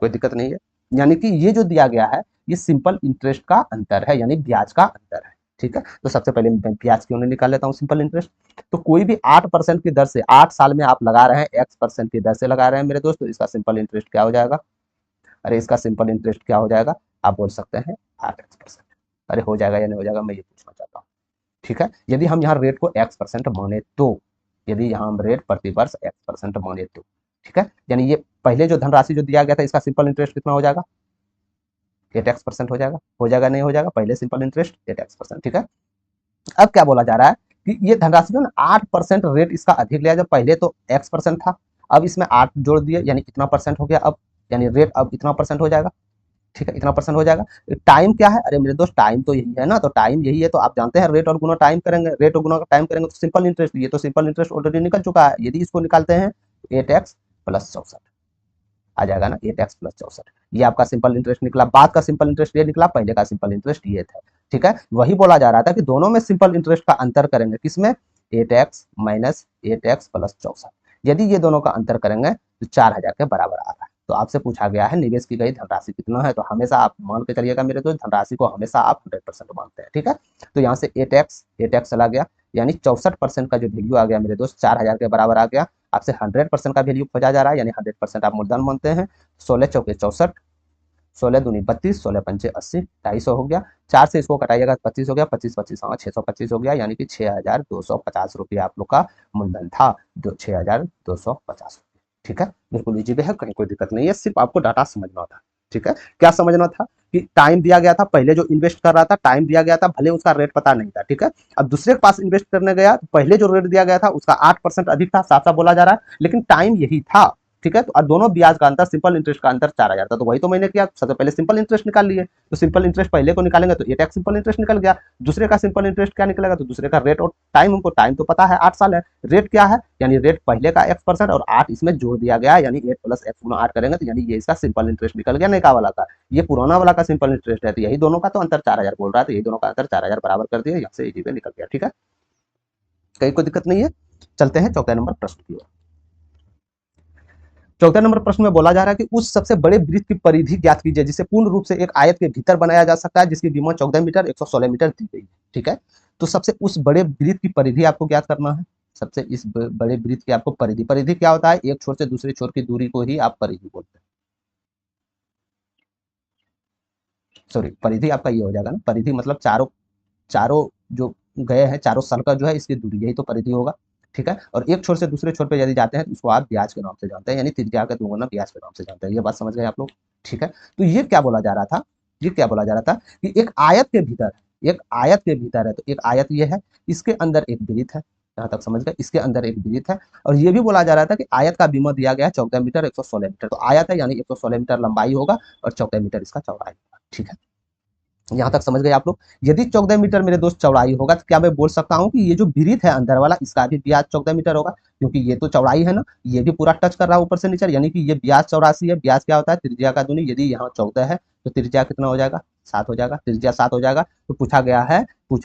A: कोई दिक्कत नहीं है। यानी कि ये जो दिया गया है ये सिंपल इंटरेस्ट का अंतर है, यानी ब्याज का अंतर है। ठीक है, तो सबसे पहले मैं ब्याज क्यों नहीं निकाल लेता हूँ, सिंपल इंटरेस्ट। तो कोई भी 8% की दर से 8 साल में आप लगा रहे हैं, X% की दर से लगा रहे हैं मेरे दोस्त, तो इसका सिंपल इंटरेस्ट क्या हो जाएगा? अरे इसका सिंपल इंटरेस्ट क्या हो जाएगा? आप बोल सकते हैं 8X%। अरे हो जाएगा या नहीं हो जाएगा, मैं ये पूछना चाहता हूँ। ठीक है, यदि हम यहाँ रेट को X% माने तो, यदि यहाँ हम रेट प्रति वर्ष X% माने तो, ठीक है, यानी ये पहले जो धनराशि जो दिया गया था इसका सिंपल इंटरेस्ट कितना हो जाएगा? 8x% हो जाएगा नहीं हो जाएगा? पहले सिंपल इंटरेस्ट 8x%। ठीक है, अब क्या बोला जा रहा है कि ये धनराशि जो ना 8% रेट इसका अधिक लिया, जब पहले तो X% था, अब इसमें 8 जोड़ दिए यानी इतना परसेंट हो गया, अब यानी रेट अब इतना परसेंट हो जाएगा। ठीक है, इतना परसेंट हो जाएगा। टाइम क्या है? अरे मेरे दोस्त टाइम तो यही है ना, तो टाइम यही है, तो आप जानते हैं रेट और गुना टाइम करेंगे, रेट और गुना टाइम करेंगे तो सिंपल इंटरेस्ट, ये तो सिंपल इंटरेस्ट ऑलरेडी निकल चुका है। यदि इसको निकालते हैं 8x+64 आ जाएगा ना, 8x+64, ये आपका सिंपल इंटरेस्ट निकला। बाद का सिंपल इंटरेस्ट ये निकला, पहले का सिंपल इंटरेस्ट ये था। ठीक है, वही बोला जा रहा था कि दोनों में सिंपल इंटरेस्ट का अंतर करेंगे, किसमें? 8x माइनस 8x+64, यदि ये दोनों का अंतर करेंगे तो 4000 के बराबर आ रहा है। तो आपसे पूछा गया है निवेश की गई धनराशि कितना है, तो हमेशा आप मान के चलिएगा मेरे दोस्त, धनराशि को हमेशा आप 100% मानते हैं। ठीक है, तो यहाँ से 8x चला गया, यानी 64% का जो वैल्यू आ गया मेरे दोस्त 4000 के बराबर आ गया। आपसे 100% का वैल्यू खोजा जा रहा है, यानी 100% आप मूलधन मानते हैं। 16 चौके 64, 16 दूनी 32, 16 पंचे 80, 250 हो गया। 4 से इसको कटाइएगा 25 हो गया, 25 25 हाँ 625 हो गया, यानी कि 6250 रुपये आप लोग का मूलधन था, 6250 रुपये। ठीक है, बिल्कुल इजी है, कहीं कोई दिक्कत नहीं है, सिर्फ आपको डाटा समझना था। ठीक है, क्या समझना था कि टाइम दिया गया था, पहले जो इन्वेस्ट कर रहा था टाइम दिया गया था, भले उसका रेट पता नहीं था। ठीक है, अब दूसरे के पास इन्वेस्ट करने गया, पहले जो रेट दिया गया था उसका 8% अधिक था, साफ साफ बोला जा रहा है, लेकिन टाइम यही था। ठीक है, तो और दोनों ब्याज का अंतर, सिंपल इंटरेस्ट का अंतर 4000 था, तो वही तो मैंने किया, सबसे पहले सिंपल इंटरेस्ट निकाल लिए। तो सिंपल इंटरेस्ट पहले को निकालेंगे तो 8x सिंपल इंटरेस्ट निकल गया, दूसरे का सिंपल इंटरेस्ट क्या निकलेगा? तो दूसरे का रेट और टाइम, हमको टाइम तो पता है 8 साल है, रेट क्या है? यानी रेट पहले का X% और 8 इसमें जोड़ दिया गया, यानी 8+X×8 करेंगे तो यानी ये इसका सिंपल इंटरेस्ट निकल गया, नया वाला का, ये पुराना वाला का सिंपल इंटरेस्ट है, तो यही दोनों का तो अंतर 4000 बोल रहा है, तो यही दोनों का अंतर 4000 बराबर कर दिया, यहाँ से इजी पे निकल गया। ठीक है, कहीं कोई दिक्कत नहीं है। चलते हैं 14 नंबर प्रश्न की ओर। 14 नंबर प्रश्न में बोला जा रहा है कि उस सबसे बड़े वृत्त की परिधि ज्ञात कीजिए जिसे पूर्ण रूप से एक आयत के भीतर बनाया जा सकता है, जिसकी विमा 14 मीटर 116 मीटर दी गई है। ठीक है, तो सबसे उस बड़े वृत्त की परिधि आपको ज्ञात करना है। सबसे इस बड़े वृत्त की आपको परिधि, परिधि क्या होता है? एक छोर से दूसरे छोर की दूरी को ही आप परिधि बोलते हैं। सॉरी परिधि आपका ये हो जाएगा ना, परिधि मतलब चारों चारों जो गए हैं, चारों सर्कल जो है इसकी दूरी, यही तो परिधि होगा। ठीक है, और एक छोर से दूसरे छोर पे यदि जाते हैं तो उसको आप ब्याज के नाम से जानते हैं, यानी त्रिज्या का दोगुना ब्याज के नाम से जानते हैं। ये बात समझ गए आप लोग? ठीक है, तो ये क्या बोला जा रहा था, ये क्या बोला जा रहा था कि एक आयत के भीतर, एक आयत के भीतर है, तो एक आयत ये है, इसके अंदर एक वृत्त है, यहाँ तक समझ गए, इसके अंदर एक वृत्त है। और ये भी बोला जा रहा था कि आयत का विमा दिया गया है 14 मीटर 116 मीटर, तो आयत है यानी 116 मीटर लंबाई होगा और 14 मीटर इसका चौड़ाई होगा। ठीक है, यहाँ तक समझ गए आप लोग? यदि 14 मीटर मेरे दोस्त चौड़ाई होगा तो क्या मैं बोल सकता हूँ कि ये जो वृत्त है अंदर वाला इसका भी ब्याज 14 मीटर होगा, क्योंकि ये तो चौड़ाई है ना, ये भी पूरा टच कर रहा है ऊपर से नीचे, यानी कि ये ब्याज 84 है। ब्याज क्या होता है? त्रिज्या का दूनी। यदि यहाँ 14 है तो त्रिज्या कितना हो जाएगा? 7 हो जाएगा, त्रिज्या 7 हो जाएगा। तो पूछा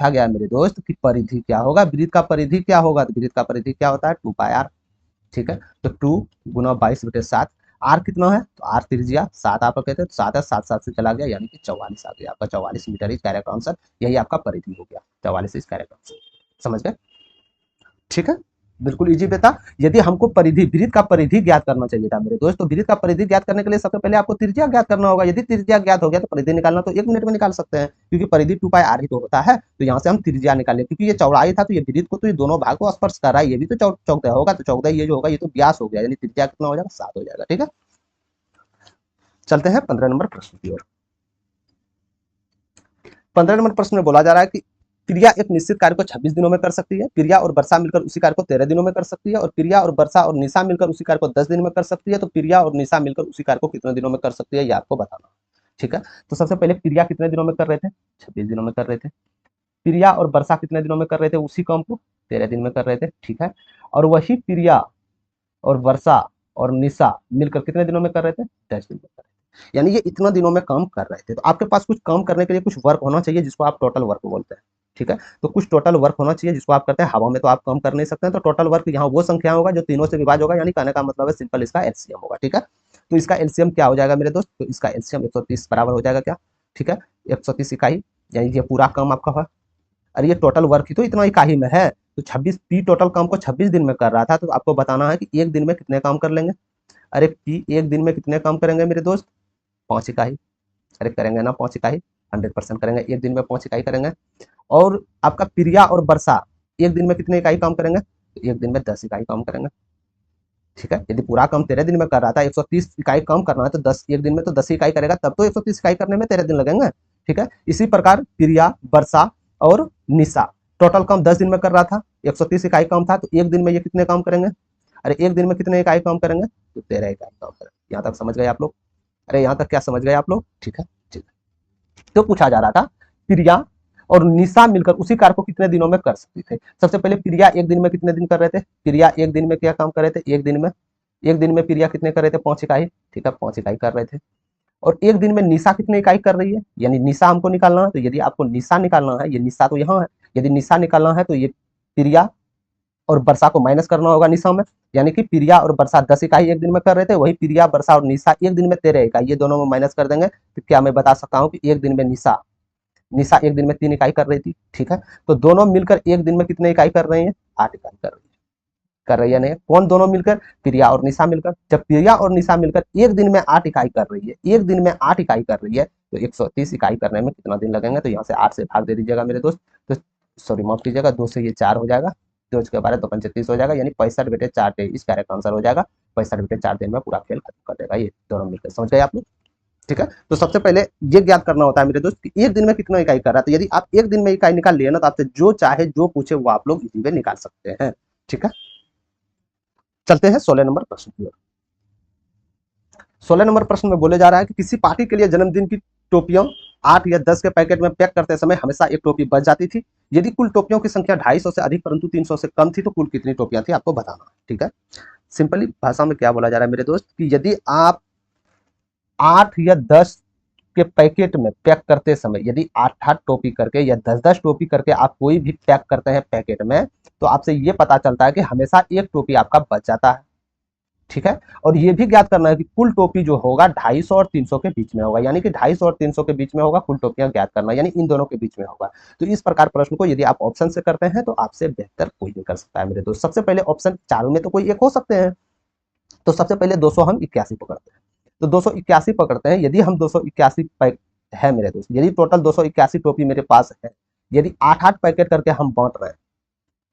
A: गया मेरे दोस्त कि परिधि क्या होगा, वृत्त का परिधि क्या होगा? तो वृत्त का परिधि क्या होता है? 2πr। ठीक है, तो 2 × 22/7। आर कितना है? तो आर त्रिज्या 7 आप कहते हैं, तो 7 है, 7 7 से चला गया, यानी कि 44 आ गया आपका। 44 मीटर इज करेक्ट आंसर, यही आपका परिधि हो गया, 44 इज करेक्ट आंसर। समझ गए? ठीक है, बिल्कुल इजी पे था। यदि हमको परिधि, वृत्त का परिधि ज्ञात करना चाहिए था मेरे दोस्त, तो वृत्त का परिधि ज्ञात करने के लिए सबसे पहले आपको त्रिज्या ज्ञात करना होगा। यदि त्रिज्या ज्ञात हो गया तो परिधि निकालना तो 1 मिनट में निकाल सकते हैं, क्योंकि परिधि 2πr ही तो होता है। तो यहाँ से हम त्रिज्या निकालें, क्योंकि ये चौड़ाई था तो ये वृत्त को तो ये दोनों भाग को स्पर्श कर रहा है, ये भी तो 14 होगा, तो 14 ये जो होगा ये तो व्यास हो गया, यानी त्रिज्या कितना हो जाएगा? 7 हो जाएगा। ठीक है, चलते हैं 15 नंबर प्रश्न की ओर। 15 नंबर प्रश्न में बोला जा रहा है कि प्रिया एक निश्चित कार्य को 26 दिनों में कर सकती है, प्रिया और वर्षा मिलकर उसी कार्य को 13 दिनों में कर सकती है, और प्रिया और वर्षा और निशा मिलकर उसी कार्य को 10 दिन में कर सकती है। तो प्रिया और निशा मिलकर उसी कार्य को कितने दिनों में कर सकती है, ये आपको बताना। ठीक है, तो सबसे पहले प्रिया कितने दिनों में कर रहे थे? 26 दिनों में कर रहे थे। प्रिया और वर्षा कितने दिनों में कर रहे थे उसी काम को? 13 दिन में कर रहे थे। ठीक है, और वही प्रिया और वर्षा और निशा मिलकर कितने दिनों में कर रहे थे? 10 दिन में कर रहे थे। यानी ये इतना दिनों में काम कर रहे थे। तो आपके पास कुछ काम करने के लिए कुछ वर्क होना चाहिए, जिसको आप टोटल वर्क बोलते हैं। ठीक है, तो कुछ टोटल वर्क होना चाहिए जिसको आप करते हैं। हवा में तो आप काम कर नहीं सकते हैं, तो टोटल वर्क यहाँ वो संख्या होगा जो तीनों से विभाज्य होगा, यानी कहने का मतलब है सिंपल इसका एलसीएम होगा। ठीक है, तो इसका एलसीएम क्या हो जाएगा मेरे दोस्त? तो इसका एलसीएम 130 बराबर हो जाएगा क्या? ठीक है, 130 इकाई, यानी ये पूरा काम आपका हुआ। अरे ये टोटल वर्क ही तो इतना इकाई में है, तो 26 पी टोटल काम को 26 दिन में कर रहा था, तो आपको बताना है कि एक दिन में कितने काम कर लेंगे। अरे पी एक दिन में कितने काम करेंगे मेरे दोस्त? 5 इकाई। अरे करेंगे ना 5 इकाई, 100% करेंगे, एक दिन में 5 इकाई करेंगे। और आपका प्रिया और वर्षा एक दिन में कितने इकाई काम करेंगे? तो एक दिन में 10 इकाई काम करेंगे। ठीक है, यदि पूरा काम 13 दिन में कर रहा था, 130 इकाई काम करना है, तो 10 एक दिन में तो 10 इकाई करेगा, तब तो 130 इकाई करने में 13 दिन लगेंगे। ठीक है, इसी प्रकार प्रिया, वर्षा और निशा टोटल काम 10 दिन में कर रहा था, 130 इकाई काम था, तो एक दिन में ये कितने काम करेंगे? अरे एक दिन में कितने इकाई काम करेंगे? तो 13 इकाई काम करेंगे। यहाँ तक समझ गए आप लोग? अरे यहाँ तक क्या समझ गए आप लोग? ठीक है, ठीक है। तो पूछा जा रहा था प्रिया और निशा मिलकर उसी कार्य को कितने दिनों में कर सकती थे। सबसे पहले प्रिया एक दिन में कितने दिन कर रहे थे? प्रिया एक दिन में क्या काम कर रहे थे? एक दिन में प्रिया कितने कर रहे थे? 5 इकाई। ठीक है, 5 इकाई कर रहे थे। और एक दिन में निशा कितने इकाई कर रही है, यानी निशा हमको निकालना है। तो यदि आपको निशा निकालना है, ये निशा तो यहाँ है, यदि निशा निकालना है तो ये प्रिया और वर्षा को माइनस करना होगा निशा में, यानी कि प्रिया और वर्षा 10 इकाई एक दिन में कर रहे थे, वही प्रिया, वर्षा और निशा एक दिन में 13 इकाई, ये दोनों में माइनस कर देंगे तो क्या मैं बता सकता हूँ कि एक दिन में निशा निशा एक दिन में 3 इकाई कर रही थी। ठीक है, तो दोनों मिलकर एक दिन में कितने इकाई कर रही है? 8 इकाई कर रही है नहीं? कौन दोनों मिलकर? प्रिया और निशा मिलकर। जब प्रिया और निशा मिलकर एक दिन में 8 इकाई कर रही है, एक दिन में 8 इकाई कर रही है, तो 130 इकाई करने में कितना दिन लगेंगे? तो यहाँ से 8 से भाग दे दीजिएगा मेरे दोस्त, तो सॉरी माफ कीजिएगा, 2 से ये 4 हो जाएगा, 2 के 12 तो 35 हो जाएगा, यानी 65/4 डे इस करेक्ट आंसर हो जाएगा। 65/4 दिन में पूरा खेल खत्म कर देगा ये दोनों मिलकर। समझ गए आप लोग? ठीक है, तो सबसे पहले ये ज्ञात करना होता है मेरे दोस्त कि एक दिन में कितना इकाई कर रहा है। तो यदि आप एक दिन में इकाई निकाल लिए ना, तो आपसे जो चाहे जो पूछे वो आप लोग इसी में निकाल सकते हैं। ठीक है, चलते हैं 16 नंबर प्रश्न की ओर। 16 नंबर प्रश्न में बोले जा रहा है कि किसी पार्टी के लिए जन्मदिन की टोपियां 8 या 10 के पैकेट में पैक करते समय हमेशा एक टोपी बच जाती थी। यदि कुल टोपियों की संख्या 250 से अधिक परंतु 300 से कम थी, तो कुल कितनी टोपियां थी आपको बताना है। ठीक है, सिंपली भाषा में क्या बोला जा रहा है मेरे दोस्त कि यदि आप 8 या 10 के पैकेट में पैक करते समय यदि 8-8 टोपी करके या 10-10 टोपी करके आप कोई भी पैक करते हैं पैकेट में, तो आपसे ये पता चलता है कि हमेशा एक टोपी आपका बच जाता है। ठीक है, और ये भी ज्ञात करना है कि कुल टोपी जो होगा 250 और 300 के बीच में होगा, यानी कि 250 और 300 के बीच में होगा, कुल टोपियां ज्ञात करना, यानी इन दोनों के बीच में होगा। तो इस प्रकार प्रश्न को यदि आप ऑप्शन से करते हैं तो आपसे बेहतर कोई नहीं कर सकता है मेरे दोस्त। सबसे पहले ऑप्शन चारों में तो कोई एक हो सकते हैं, तो सबसे पहले 281 पकड़ते हैं। तो 281 पकड़ते हैं, यदि हम 281 है मेरे दोस्त, यदि टोटल 281 टोपी मेरे पास है, यदि 8-8 पैकेट करके हम बांट रहे हैं,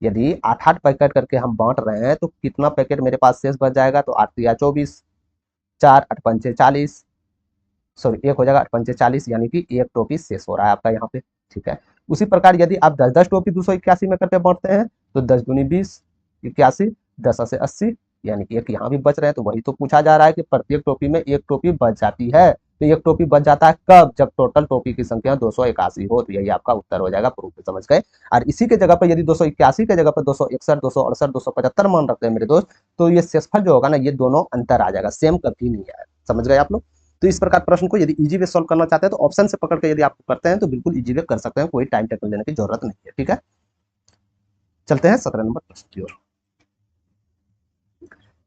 A: यदि 8-8 पैकेट करके हम बांट रहे हैं तो कितना पैकेट मेरे पास शेष बच जाएगा? तो 8 तिया 24, 4 8 पंचे 40, सॉरी एक हो जाएगा 8 पंचे 40, यानी कि एक टोपी शेष हो रहा है आपका यहाँ पे। ठीक है, उसी प्रकार यदि आप 10-10 टोपी 281 में करके बांटते हैं तो 10 दूनी 20, 81, 10 से 80, यानी कि एक यहाँ भी बच रहे हैं। तो वही तो पूछा जा रहा है कि प्रत्येक टोपी में एक टोपी बच जाती है। तो एक टोपी बच जाता है कब? जब टोटल टोपी की संख्या 281 हो। तो यही आपका उत्तर हो जाएगा, प्रूफ समझ गए। और इसी के जगह पर यदि 281 के जगह पर 261, 268, 275 मान रखते हैं मेरे दोस्त, तो ये शेषफल जो होगा ना, ये दोनों अंतर आ जाएगा, सेम कभी नहीं आएगा। समझ गए आप लोग? तो इस प्रकार प्रश्न को यदि इजी वे सॉल्व करना चाहते हैं तो ऑप्शन से पकड़ के यदि आप करते हैं तो बिल्कुल इजी वे कर सकते हैं, कोई टाइम टेबल लेने की जरूरत नहीं है। ठीक है, चलते हैं 17 नंबर प्रश्न की ओर।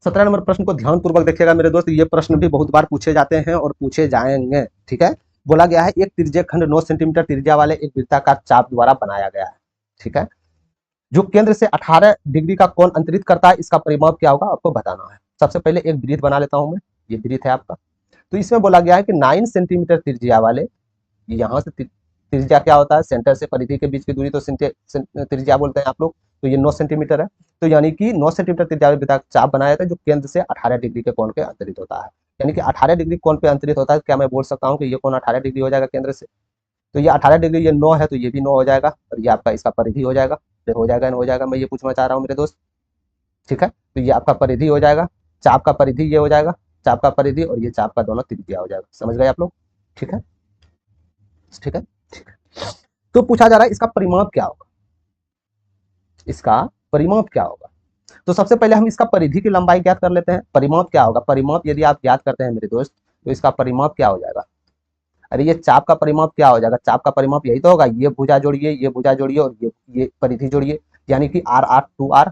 A: 17 नंबर प्रश्न को ध्यानपूर्वक देखिएगा मेरे दोस्त, ये प्रश्न भी बहुत बार पूछे जाते हैं और पूछे जाएंगे। ठीक है, बोला गया है एक त्रिज्य खंड 9 सेंटीमीटर त्रिज्या वाले एक वृत्ताकार चाप द्वारा बनाया गया है। ठीक है, जो केंद्र से 18 डिग्री का कोण अंतरित करता है, इसका परिमाप क्या होगा आपको बताना है। सबसे पहले एक वृत्त बना लेता हूं मैं, ये वृत्त है आपका। तो इसमें बोला गया है कि 9 सेंटीमीटर त्रिज्या वाले, यहाँ से त्रिज्या क्या होता है? सेंटर से परिधि के बीच की दूरी तो त्रिज्या बोलते हैं आप लोग। तो ये 9 सेंटीमीटर है, तो यानी कि 9 सेंटीमीटर त्रिज्या वाला चाप बनाया था जो केंद्र से 18 डिग्री के कोण पे अंतरित होता है। यानी कि 18 डिग्री कोण पे अंतरित होता है। क्या मैं बोल सकता हूँ कि ये कोण 18 डिग्री हो जाएगा केंद्र से? तो ये 18 डिग्री, ये 9 है तो ये भी 9 हो जाएगा, और ये आपका इसका परिधि हो जाएगा। फिर हो जाएगा, हो जाएगा, मैं ये पूछना चाह रहा हूँ मेरे दोस्त। ठीक है, तो ये आपका परिधि हो जाएगा, चाप का परिधि ये हो जाएगा, चाप का परिधि और ये चाप का दोनों त्रिज्या हो जाएगा। समझ गए आप लोग? ठीक है, ठीक है, ठीक है। तो पूछा जा रहा है इसका परिमाप क्या होगा, इसका परिमाप क्या होगा। तो सबसे पहले हम इसका परिधि की लंबाई ज्ञात कर लेते हैं। परिमाप क्या होगा? परिमाप यदि आप ज्ञात करते हैं मेरे दोस्त, तो इसका परिमाप क्या हो जाएगा? अरे ये चाप का परिमाप क्या हो जाएगा? चाप का परिमाप यही तो होगा, ये भुजा जोड़िए, ये भुजा जोड़िए और ये परिधि जोड़िए, यानी कि आर आर 2R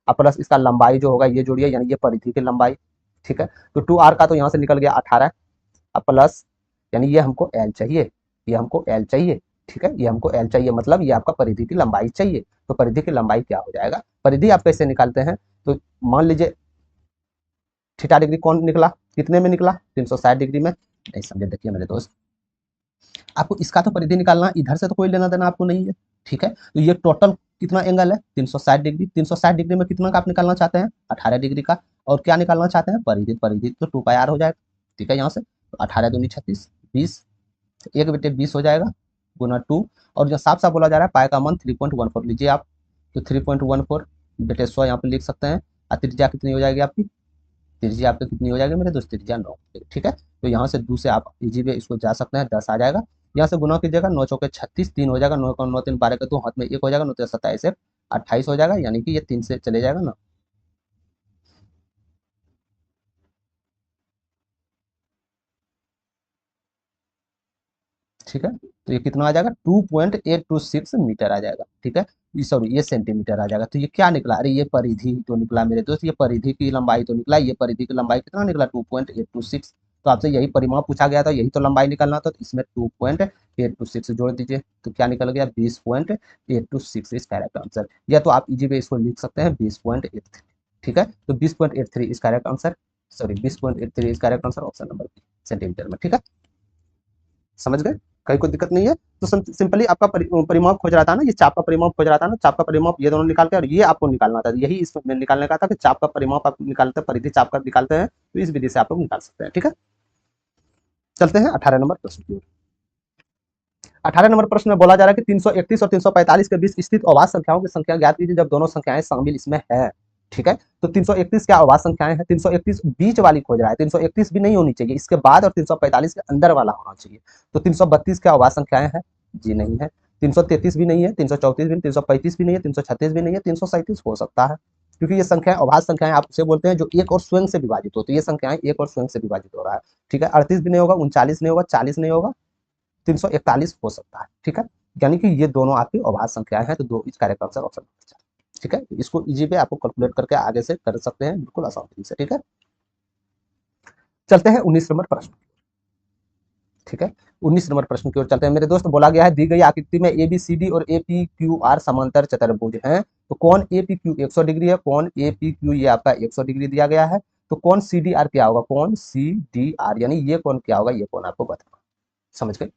A: प्लस इसका लंबाई जो होगा ये जोड़िए, यानी ये परिधि की लंबाई। ठीक है, तो 2R का तो यहाँ से निकल गया 18 प्लस, यानी ये हमको एल चाहिए, ये हमको एल चाहिए। ठीक है, ये हमको एल चाहिए, मतलब ये आपका परिधि की लंबाई चाहिए। तो परिधि की लंबाई क्या हो जाएगा? परिधि आप कैसे निकालते हैं? तो मान लीजिए थीटा डिग्री कौन निकला, कितने में निकला? 360 डिग्री में। नहीं समझे, देखिए मेरे दोस्त, आपको इसका तो परिधि निकालना, इधर से तो कोई लेना देना आपको नहीं है। ठीक है, तो ये टोटल कितना एंगल है? 360 डिग्री। 360 डिग्री में कितना का आप निकालना चाहते हैं? 18 डिग्री का। और क्या निकालना चाहते हैं? परिधि। परिधि तो 2πr हो जाएगा। ठीक है, यहाँ से तो 18 दूनी 36, 20, एक बेटे 20 हो जाएगा गुना 2, और जो साफ साफ बोला जा रहा है पाई का मान 3.14 लीजिए आप। तो 3.14 बेटे 100 यहाँ पे लिख सकते हैं। और त्रिज्या कितनी हो जाएगी आपकी? त्रिज्या आपकी कितनी हो जाएगी मेरे दोस्त? त्रिज्या 9। ठीक है, तो यहाँ से 2 से आप इजी वे इसको जा सकते हैं, 10 आ जाएगा। यहाँ से गुना कीजिएगा, 9 चौके 36, 3 हो जाएगा, 9 का 9 3 12 का 2 हाथ में 1 हो जाएगा, 9 27 28 हो जाएगा, यानी कि ये 3 से चले जाएगा ना। ठीक है, तो ये कितना आ जाएगा? 2.826 मीटर आ जाएगा। ठीक है, सॉरी ये सेंटीमीटर आ जाएगा। तो ये क्या निकला? अरे ये परिधि तो निकला मेरे दोस्त, ये परिधि की लंबाई तो निकला। ये परिधि की लंबाई कितना निकला? 2.826। तो आपसे यही परिमाप पूछा गया था, यही तो लंबाई निकालना था। तो इसमें 2.826 जोड़ दीजिए, तो क्या निकल गया? 20.826 इस करेक्ट आंसर। या तो आप इजी वे इसको लिख सकते हैं 20.83। ठीक है, तो 20.83 is correct answer, sorry 20.83 is correct answer, option number B centimetre में। ठीक है, समझ गए? कहीं कोई दिक्कत नहीं है। तो सिंपली आपका परिमाप खोज रहा था ना, ये चाप का परिमाप खोज रहा था ना, चाप का परिमाप ये दोनों निकालते हैं और ये आपको निकालना था। यही इसमें निकालने का था कि चाप का परिमाप आप निकालते हैं, परिधि चाप का निकालते हैं, तो इस विधि से आप लोग निकाल सकते हैं। ठीक है, चलते हैं 18 नंबर प्रश्न की ओर। 18 नंबर प्रश्न में बोला जा रहा है कि 331 और 345 के बीच स्थित अवाज संख्याओं की संख्या ज्ञात कीजिए जब दोनों संख्याएं शामिल इसमें है। ठीक है, तो 331 क्या अवाज संख्याएं हैं? 331 बीच वाली खोज रहा है, 331 भी नहीं होनी चाहिए, इसके बाद और 345 के अंदर वाला होना चाहिए। तो 332 क्या अवाज संख्याएं हैं? जी नहीं है। 333 भी नहीं है, 334 भी नहीं, 335 भी नहीं है, 336 भी नहीं है, 337 हो सकता है, क्योंकि ये संख्याएं अभाज्य संख्याएं आप उसे बोलते हैं जो एक और स्वयं से विभाजित होती है। ये संख्याएं एक और स्वयं से विभाजित हो रहा है। ठीक है, 38 भी नहीं होगा, 39 नहीं होगा, 40 नहीं होगा, 341 हो सकता है। ठीक है, यानी कि ये दोनों आपकी अभाज्य संख्याएं हैं, तो दो इस करेक्ट आंसर ऑप्शन। ठीक है, इसको इजी पे आपको कैलकुलेट करके आगे से कर सकते हैं बिल्कुल आसान तरीके से। ठीक है, चलते हैं 19 नंबर प्रश्न। ठीक है, 19 नंबर प्रश्न की ओर चलते हैं मेरे दोस्त। बोला गया है दी गई आकृति में ए बी सी डी और ए पी क्यू आर समांतर चतुर्भुज हैं, तो कौन ए पी क्यू 100 डिग्री है, कौन ए पी क्यू ये आपका 100 डिग्री दिया गया है, तो कौन सी डी आर क्या होगा, कौन सी डी आर, यानी ये कौन क्या होगा, ये कौन आपको बताना। समझ गए?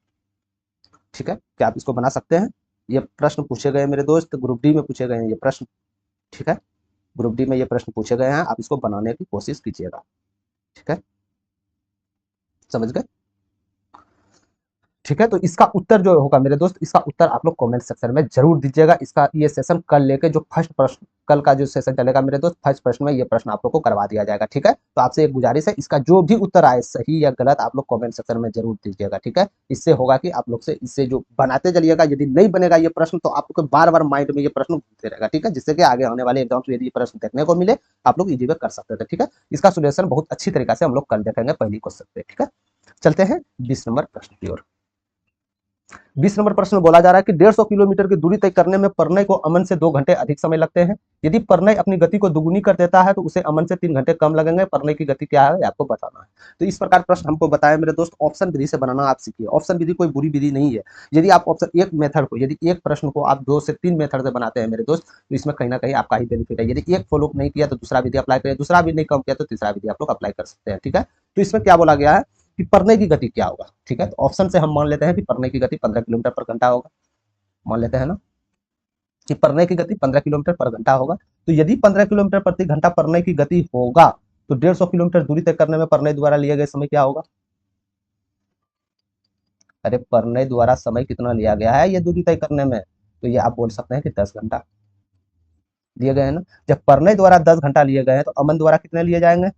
A: ठीक है, क्या आप इसको बना सकते हैं? ये प्रश्न पूछे गए मेरे दोस्त, ग्रुप डी में पूछे गए हैं ये प्रश्न। ठीक है, ग्रुप डी में ये प्रश्न पूछे गए हैं, आप इसको बनाने की कोशिश कीजिएगा। ठीक है, समझ गए? ठीक है, तो इसका उत्तर जो होगा मेरे दोस्त, इसका उत्तर आप लोग कमेंट सेक्शन में जरूर दीजिएगा। इसका ये सेशन कल लेके जो फर्स्ट प्रश्न, कल का जो सेशन चलेगा मेरे दोस्त, फर्स्ट प्रश्न में ये प्रश्न आप लोग को करवा दिया जाएगा। ठीक है, तो आपसे एक गुजारिश है, इसका जो भी उत्तर आए सही या गलत आप लोग कमेंट सेक्शन में जरूर दीजिएगा। ठीक है, इससे होगा कि आप लोग से इससे जो बनाते चलिएगा, यदि नहीं बनेगा ये प्रश्न तो आप लोग को बार बार माइंड में ये प्रश्न घूमते रहेगा। ठीक है, जिससे कि आगे आने वाले एग्जाम में यदि ये प्रश्न देखने को मिले आप लोग इजी वे कर सकते थे। ठीक है, इसका सोल्यूशन बहुत अच्छी तरीके से हम लोग कल देखेंगे पहली क्वेश्चन पे। ठीक है, चलते हैं 20 नंबर प्रश्न की ओर। 20 नंबर प्रश्न में बोला जा रहा है कि 150 किलोमीटर की दूरी तय करने में परनय को अमन से 2 घंटे अधिक समय लगते हैं। यदि परनय अपनी गति को दुगुनी कर देता है तो उसे अमन से 3 घंटे कम लगेंगे। परनय की गति क्या है आपको बताना है। तो इस प्रकार प्रश्न हमको बताया मेरे दोस्त, ऑप्शन विधि से बनाना आप सीखिए। ऑप्शन विधि कोई बुरी विधि नहीं है। यदि आप ऑप्शन एक मेथड को, यदि एक प्रश्न को आप 2 से 3 मेथड से बनाते हैं मेरे दोस्त, तो इसमें कहीं ना कहीं आपका ही बेनिफिट है। यदि एक फॉलो नहीं किया तो दूसरा विधि अप्लाई करें, दूसरा भी नहीं कम किया तो तीसरा विधि आप लोग अप्लाई कर सकते हैं। ठीक है, तो इसमें क्या बोला गया है कि परनय की गति क्या होगा। ठीक है, तो ऑप्शन से हम मान लेते हैं कि परनय की गति 15 किलोमीटर पर घंटा होगा। मान लेते हैं ना कि परनय की गति 15 किलोमीटर पर घंटा होगा। तो यदि 15 किलोमीटर प्रति घंटा परनय की गति होगा तो 150 किलोमीटर दूरी तय करने में परनय द्वारा लिए गए समय क्या होगा? अरे परनय द्वारा समय कितना लिया गया है ये दूरी तय करने में, तो ये आप बोल सकते हैं कि 10 घंटा दिए गए हैं ना। जब परनय द्वारा 10 घंटा लिए गए हैं तो अमन द्वारा कितने लिए जाएंगे?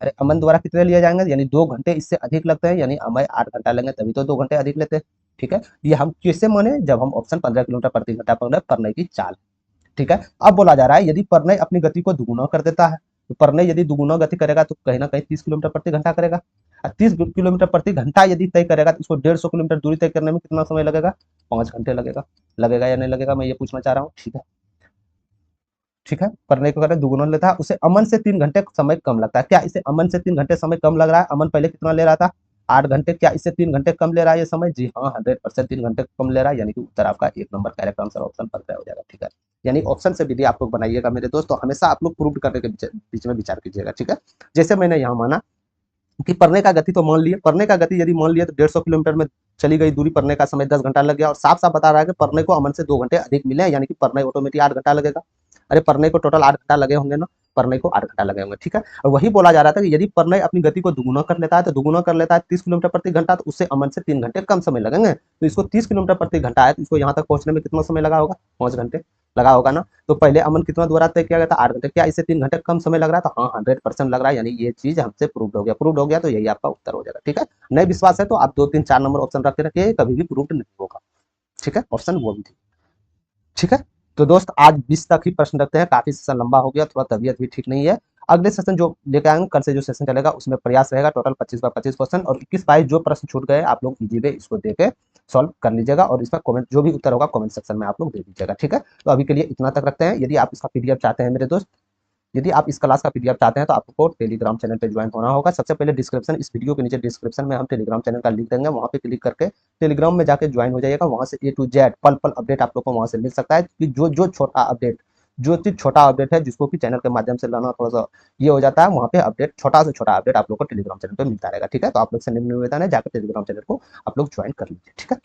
A: अरे अमन द्वारा कितने लिए जाएंगे, यानी 2 घंटे इससे अधिक लगते हैं, यानी अमय 8 घंटा लेंगे तभी तो 2 घंटे अधिक लेते हैं। ठीक है, ये हम कैसे माने, जब हम ऑप्शन 15 किलोमीटर प्रति घंटा पकड़े परनय की चाल। ठीक है, अब बोला जा रहा है यदि परनय अपनी गति को दुगुना कर देता है, तो परनय यदि दुगुना गति करेगा तो कहीं ना कहीं 30 किलोमीटर प्रति घंटा करेगा। 30 किलोमीटर प्रति घंटा यदि तय करेगा तो इसको 150 किलोमीटर दूरी तय करने में कितना समय लगेगा? 5 घंटे लगेगा। लगेगा या नहीं लगेगा, मैं ये पूछना चाह रहा हूँ। ठीक है, ठीक है, परनय को करें दुगुना लेता है, उसे अमन से 3 घंटे समय कम लगता है। क्या इसे अमन से 3 घंटे समय कम लग रहा है? अमन पहले कितना ले रहा था? 8 घंटे। क्या इससे 3 घंटे कम ले रहा है ये समय? जी हाँ, 100% 3 घंटे कम ले रहा है, यानी कि उत्तर आपका 1 नंबर करेक्ट आंसर ऑप्शन पर तय हो जाएगा। ठीक है, यानी ऑप्शन से विधि आप लोग बनाइएगा मेरे दोस्त, तो हमेशा आप लोग प्रूव करने के बीच में विचार कीजिएगा। ठीक है, जैसे मैंने यहाँ माना कि परने का गति तो मान लिए, परने का गति यदि मान लिया तो 150 किलोमीटर में चली गई दूरी, परने का समय 10 घंटा लग गया, और साफ साफ बता रहा है कि परने को अमन से 2 घंटे अधिक मिले, यानी कि परने ऑटोमेटिक 8 घंटा लगेगा। अरे परने को टोटल 8 घंटा लगे होंगे ना, परने को 8 घंटा लगे होंगे। ठीक है, और वही बोला जा रहा था कि यदि परने अपनी गति को दुगुना कर लेता है, तो दुगुना कर लेता है 30 किलोमीटर प्रति घंटा, तो उससे अमन से 3 घंटे कम समय लगेंगे। तो इसको 30 किलोमीटर प्रति घंटा है, तो इसको यहाँ तक पहुंचने में कितना समय लगा होगा? 5 घंटे लगा होगा ना। तो पहले अमन कितना द्वारा तय किया गया था? 8 घंटे। क्या इससे 3 घंटे कम समय लग रहा था? हाँ, 100% लग रहा है, यानी ये चीज हमसे प्रूव हो गया। प्रूव हो गया तो यही आपका उत्तर हो जाएगा। ठीक है, नहीं विश्वास है तो आप 2 3 4 नंबर ऑप्शन रख के रखिए, कभी भी प्रूव नहीं होगा। ठीक है, ऑप्शन वो भी थी। ठीक है, तो दोस्त आज 20 तक ही प्रश्न रखते हैं, काफी सेशन लंबा हो गया, थोड़ा तबियत भी ठीक नहीं है। अगले सेशन जो लेकर आएंगे, कल से जो सेशन चलेगा उसमें प्रयास रहेगा टोटल 25 बाय 25 क्वेश्चन, और 21 बाई जो प्रश्न छूट गए आप लोग इजी वे इसको देके सॉल्व कर लीजिएगा, और इसका कमेंट जो भी उत्तर होगा कमेंट सेक्शन में आप लोग दे दीजिएगा। ठीक है, तो अभी के लिए इतना तक रखते हैं। यदि आप इसका पीडीएफ चाहते हैं मेरे दोस्त, यदि आप इस क्लास का पीडीएफ चाहते हैं तो आपको टेलीग्राम चैनल पे ज्वाइन होना होगा। सबसे पहले डिस्क्रिप्शन, इस वीडियो के नीचे डिस्क्रिप्शन में हम टेलीग्राम चैनल का लिंक देंगे, वहाँ पे क्लिक करके टेलीग्राम में जाके ज्वाइन हो जाइएगा। वहाँ से A to Z पल पल अपडेट आप लोग को वहाँ से मिल सकता है, कि जो जो छोटा अपडेट, जो चीज छोटा अपडेट है जिसको कि चैनल के माध्यम से लाना थोड़ा सा ये हो जाता है, वहाँ पे अपडेट छोटा से छोटा अपडेट आप लोग को टेलीग्राम चैनल पे मिलता रहेगा। ठीक है, तो आप लोग से निवेदन है जाकर टेलीग्राम चैनल को आप लोग ज्वाइन कर लीजिए। ठीक है,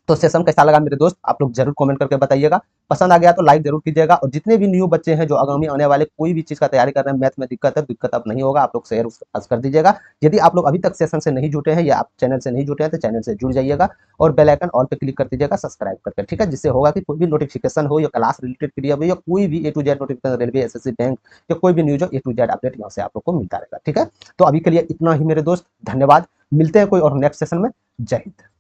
A: तो सेशन कैसा लगा मेरे दोस्त आप लोग जरूर कमेंट करके बताइएगा। पसंद आ गया तो लाइक जरूर कीजिएगा, और जितने भी न्यू बच्चे हैं जो आगामी आने वाले कोई भी चीज का तैयारी कर रहे हैं, मैथ में दिक्कत है, दिक्कत अब नहीं होगा, आप लोग शेयर कर दीजिएगा। यदि आप लोग अभी तक सेशन से नहीं जुटे हैं या आप चैनल से नहीं जुटे हैं तो चैनल से जुड़ जाइएगा, और बेल आइकन ऑल पे क्लिक कर दीजिएगा सब्सक्राइब करके। ठीक है, जिससे होगा कि कोई भी नोटिफिकेशन हो या क्लास रिलेटेड पीडीएफ हो या कोई भी A to Z notification, railway, SSC, bank या कोई भी न्यूज हो, A to Z अपडेट यहाँ से आप लोग को मिलता रहेगा। ठीक है, तो अभी के लिए इतना ही मेरे दोस्त, धन्यवाद। मिलते हैं कोई और नेक्स्ट सेशन में। जय हिंद।